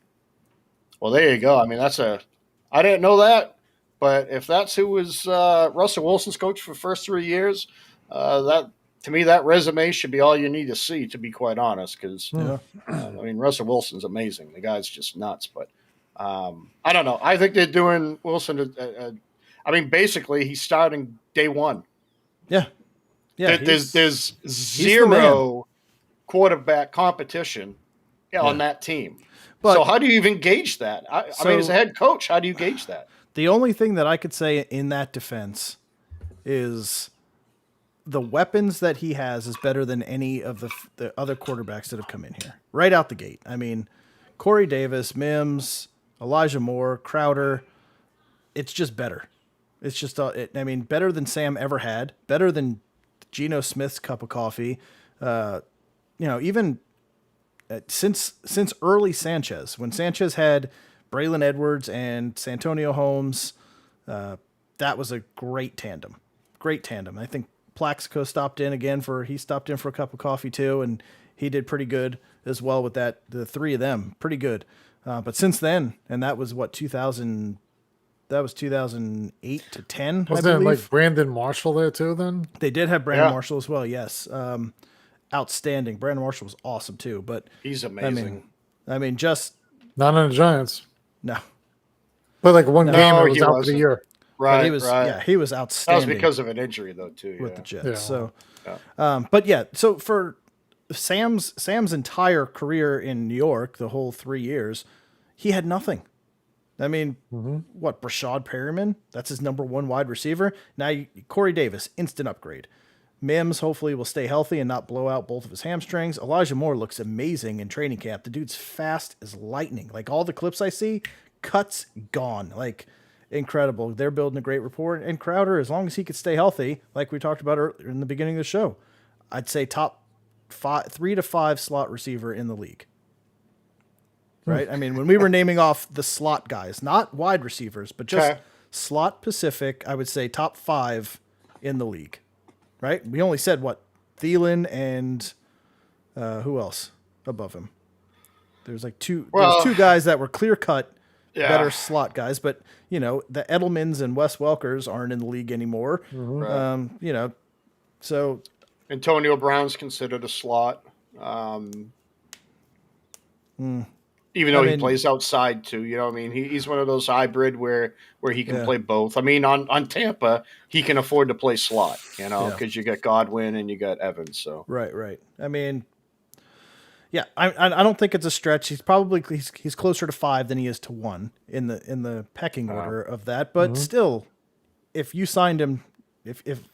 Well, there you go. I mean, I didn't know that, but if that's who was Russell Wilson's coach for the first 3 years, that to me that resume should be all you need to see. To be quite honest, because I mean, Russell Wilson's amazing. The guy's just nuts. But I don't know. I think they're doing Wilson. I mean, basically, he's starting day one. Yeah. Yeah. There's the zero quarterback competition on that team. But so how do you even gauge that? I mean, as a head coach, how do you gauge that? the only thing that I could say in that defense is the weapons that he has is better than any of the other quarterbacks that have come in here right out the gate. I mean, Corey Davis, Mims, Elijah Moore, Crowder. It's just better. It's just, better than Sam ever had, better than Geno Smith's cup of coffee. Even since early Sanchez, when Sanchez had Braylon Edwards and Santonio Holmes, that was a great tandem. I think Plaxico stopped in for a cup of coffee too, and he did pretty good as well with that. The three of them, pretty good. But since then, and that was what 2000. That was 2008 to 10. Was there like Brandon Marshall there too? Then they did have Brandon Marshall as well. Yes, outstanding. Brandon Marshall was awesome too. But he's amazing. I mean, just not on the Giants. No, but like one game, it was out for the year. Right, he was, right. Yeah, he was outstanding. That was because of an injury though, too. With the Jets. Yeah. So, so for Sam's entire career in New York, the whole 3 years, he had nothing. I mean, what, Brashad Perriman? That's his number one wide receiver. Now, Corey Davis, instant upgrade. Mims hopefully will stay healthy and not blow out both of his hamstrings. Elijah Moore looks amazing in training camp. The dude's fast as lightning. Like, all the clips I see, cuts gone. Like, incredible. They're building a great rapport. And Crowder, as long as he could stay healthy, like we talked about earlier in the beginning of the show, I'd say top 3 to 5 slot receiver in the league. Right? I mean, when we were naming off the slot guys, not wide receivers, but just slot Pacific, I would say top 5 in the league. Right? We only said, Thielen and who else above him? There's like two guys that were clear-cut better slot guys, but, the Edelmans and Wes Welkers aren't in the league anymore. Right. So Antonio Brown's considered a slot. Even though he plays outside too, he's one of those hybrid where he can play both. I mean, on Tampa, he can afford to play slot, because you got Godwin and you got Evans. So right. I mean, I don't think it's a stretch. He's probably he's closer to 5 than he is to 1 in the pecking order of that. But still, if you signed him.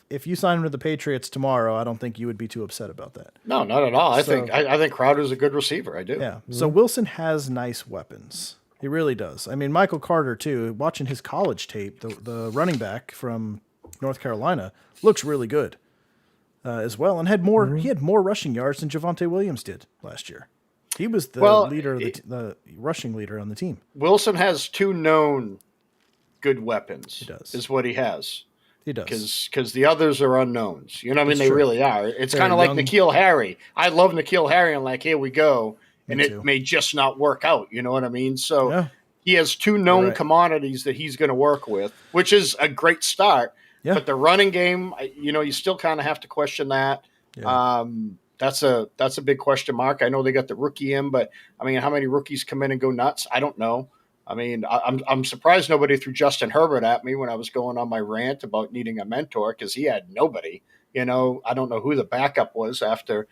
If you sign him to the Patriots tomorrow, I don't think you would be too upset about that. No, not at all. I think Crowder's a good receiver. I do. Yeah. So Wilson has nice weapons. He really does. I mean, Michael Carter too. Watching his college tape, the running back from North Carolina looks really good as well, and had more. He had more rushing yards than Javonte Williams did last year. He was the leader, the rushing leader on the team. Wilson has 2 known good weapons. He does. Is what he has. He does. Because the others are unknowns. You know what I mean? They true. really are. It's kind of like N'Keal Harry. I love N'Keal Harry. I'm like, here we go. And it may just not work out. You know what I mean? So he has 2 known commodities that he's going to work with, which is a great start. Yeah. But the running game, you still kind of have to question that. Yeah. That's a big question mark. I know they got the rookie in, but I mean, how many rookies come in and go nuts? I don't know. I mean, I'm surprised nobody threw Justin Herbert at me when I was going on my rant about needing a mentor, because he had nobody. I don't know who the backup was after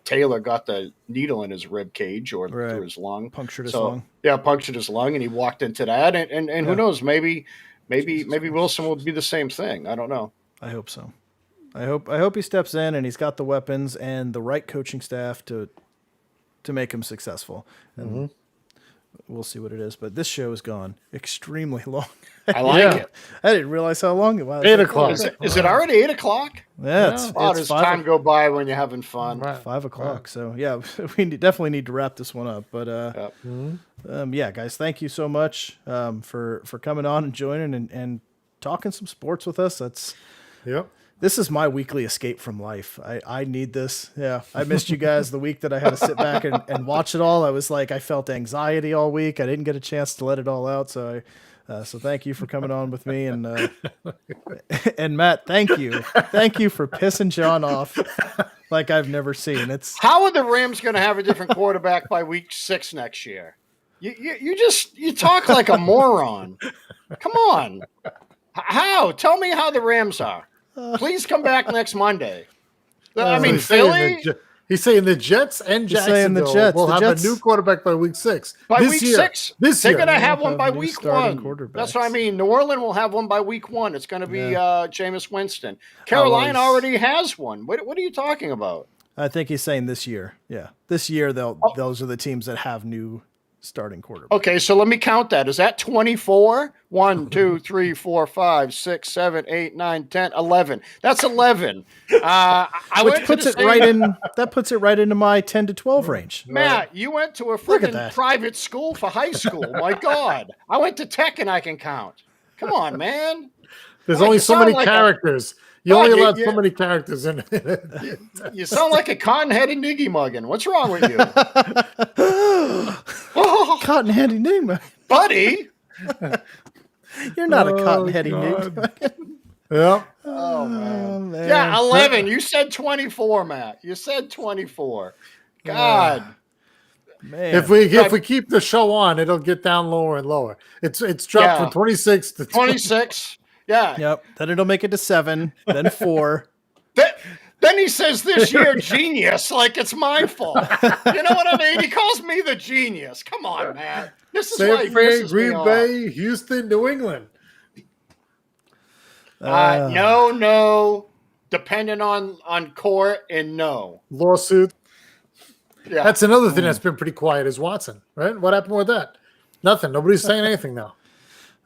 Taylor got the needle in his rib cage or through his lung, punctured his lung. Yeah, punctured his lung, and he walked into that. And who knows? Maybe Wilson will be the same thing. I don't know. I hope so. I hope he steps in and he's got the weapons and the right coaching staff to make him successful. And we'll see what it is. But this show has gone extremely long. I like Yeah. it. I didn't realize how long it was. 8 o'clock. Is it already 8 o'clock? Yeah, it's Oh, does 5 time go by when you're having fun? Right. 5 o'clock. So yeah, we definitely need to wrap this one up. But Yep. yeah, guys, thank you so much for coming on and joining and talking some sports with us. Yep. This is my weekly escape from life. I need this. Yeah, I missed you guys the week that I had to sit back and watch it all. I was like, I felt anxiety all week. I didn't get a chance to let it all out. So so thank you for coming on with me. And and Matt, thank you for pissing John off like I've never seen. It's How are the Rams going to have a different quarterback by week 6 next year? You talk like a moron. Come on. How? Tell me how the Rams are. Please come back next Monday. I mean, Philly He's saying the Jets and He's saying the Jacksonville Jets. will The have Jets- a new quarterback by week 6. by this week year. 6. This They're year. going to have one have by new week starting 1. quarterbacks. That's what I mean. New Orleans will have one by week 1. It's going to be Jameis Winston. I Carolina was- already has one. What are you talking about? I think he's saying this year. Yeah, this year those are the teams that have new starting quarterbacks. Okay, so let me count that. Is that 24? 1, 2, 3, 4, 5, 6, 7, 8, 9, 10, 11. That's 11. I Which went puts to it the right same- in. That puts it right into my 10 to 12 range. Matt, you went to a Look at freaking that. private school for high school. My God. I went to tech and I can count. Come on, man. There's God, only you so sound many like a- characters. You God, only you- allowed you- so many characters in it. You sound like a cotton-headed niggy muggin. What's wrong with you? Oh, Cotton-headed nigma. buddy. You're not a Oh, cotton-headed God. nigma. Yeah. Oh, man. Oh, man. Yeah, 11. You said 24, Matt. You said 24. God. Man. If we keep the show on, it'll get down lower and lower. It's dropped Yeah. from 26 to 26. Yeah. Yep. Then it'll make it to 7, then 4. Then he says this year genius like it's my fault. You know what I mean? He calls me the genius. Come on, man. This is why San he Fran, pisses me Green off. Bay, Houston, New England. No. Dependent on court and no. Lawsuit. Yeah. That's another thing that's been pretty quiet is Watson, right? What happened with that? Nothing. Nobody's saying anything now.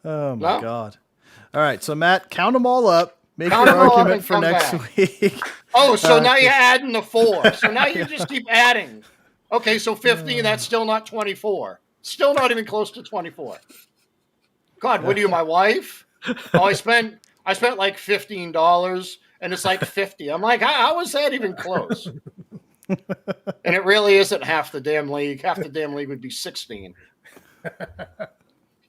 Oh, my No. God. All right. So, Matt, count them all up. Make Count your 'em all up argument and for come next back. week. Oh, so now you're adding the 4. So now you just keep adding. Okay, so 15, that's still not 24. Still not even close to 24. God, what are you, my wife? Oh, I spent like $15 and it's like 50. I'm like, how is that even close? And it really isn't half the damn league. Half the damn league would be 16.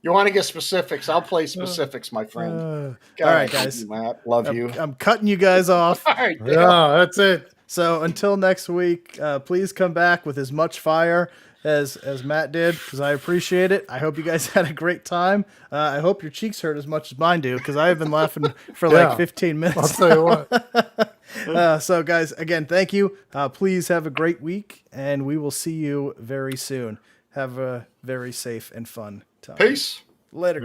You want to get specifics? I'll play specifics, my friend. God, all right, love guys. you, Matt. Love you. I'm cutting you guys off. All right, Dale. Yeah, that's it. So until next week, please come back with as much fire as Matt did, because I appreciate it. I hope you guys had a great time. I hope your cheeks hurt as much as mine do, because I have been laughing for Yeah. like 15 I'll minutes. tell you what. So guys, again, thank you. Please have a great week, and we will see you very soon. Have a very safe and fun time. Peace. Later, guys.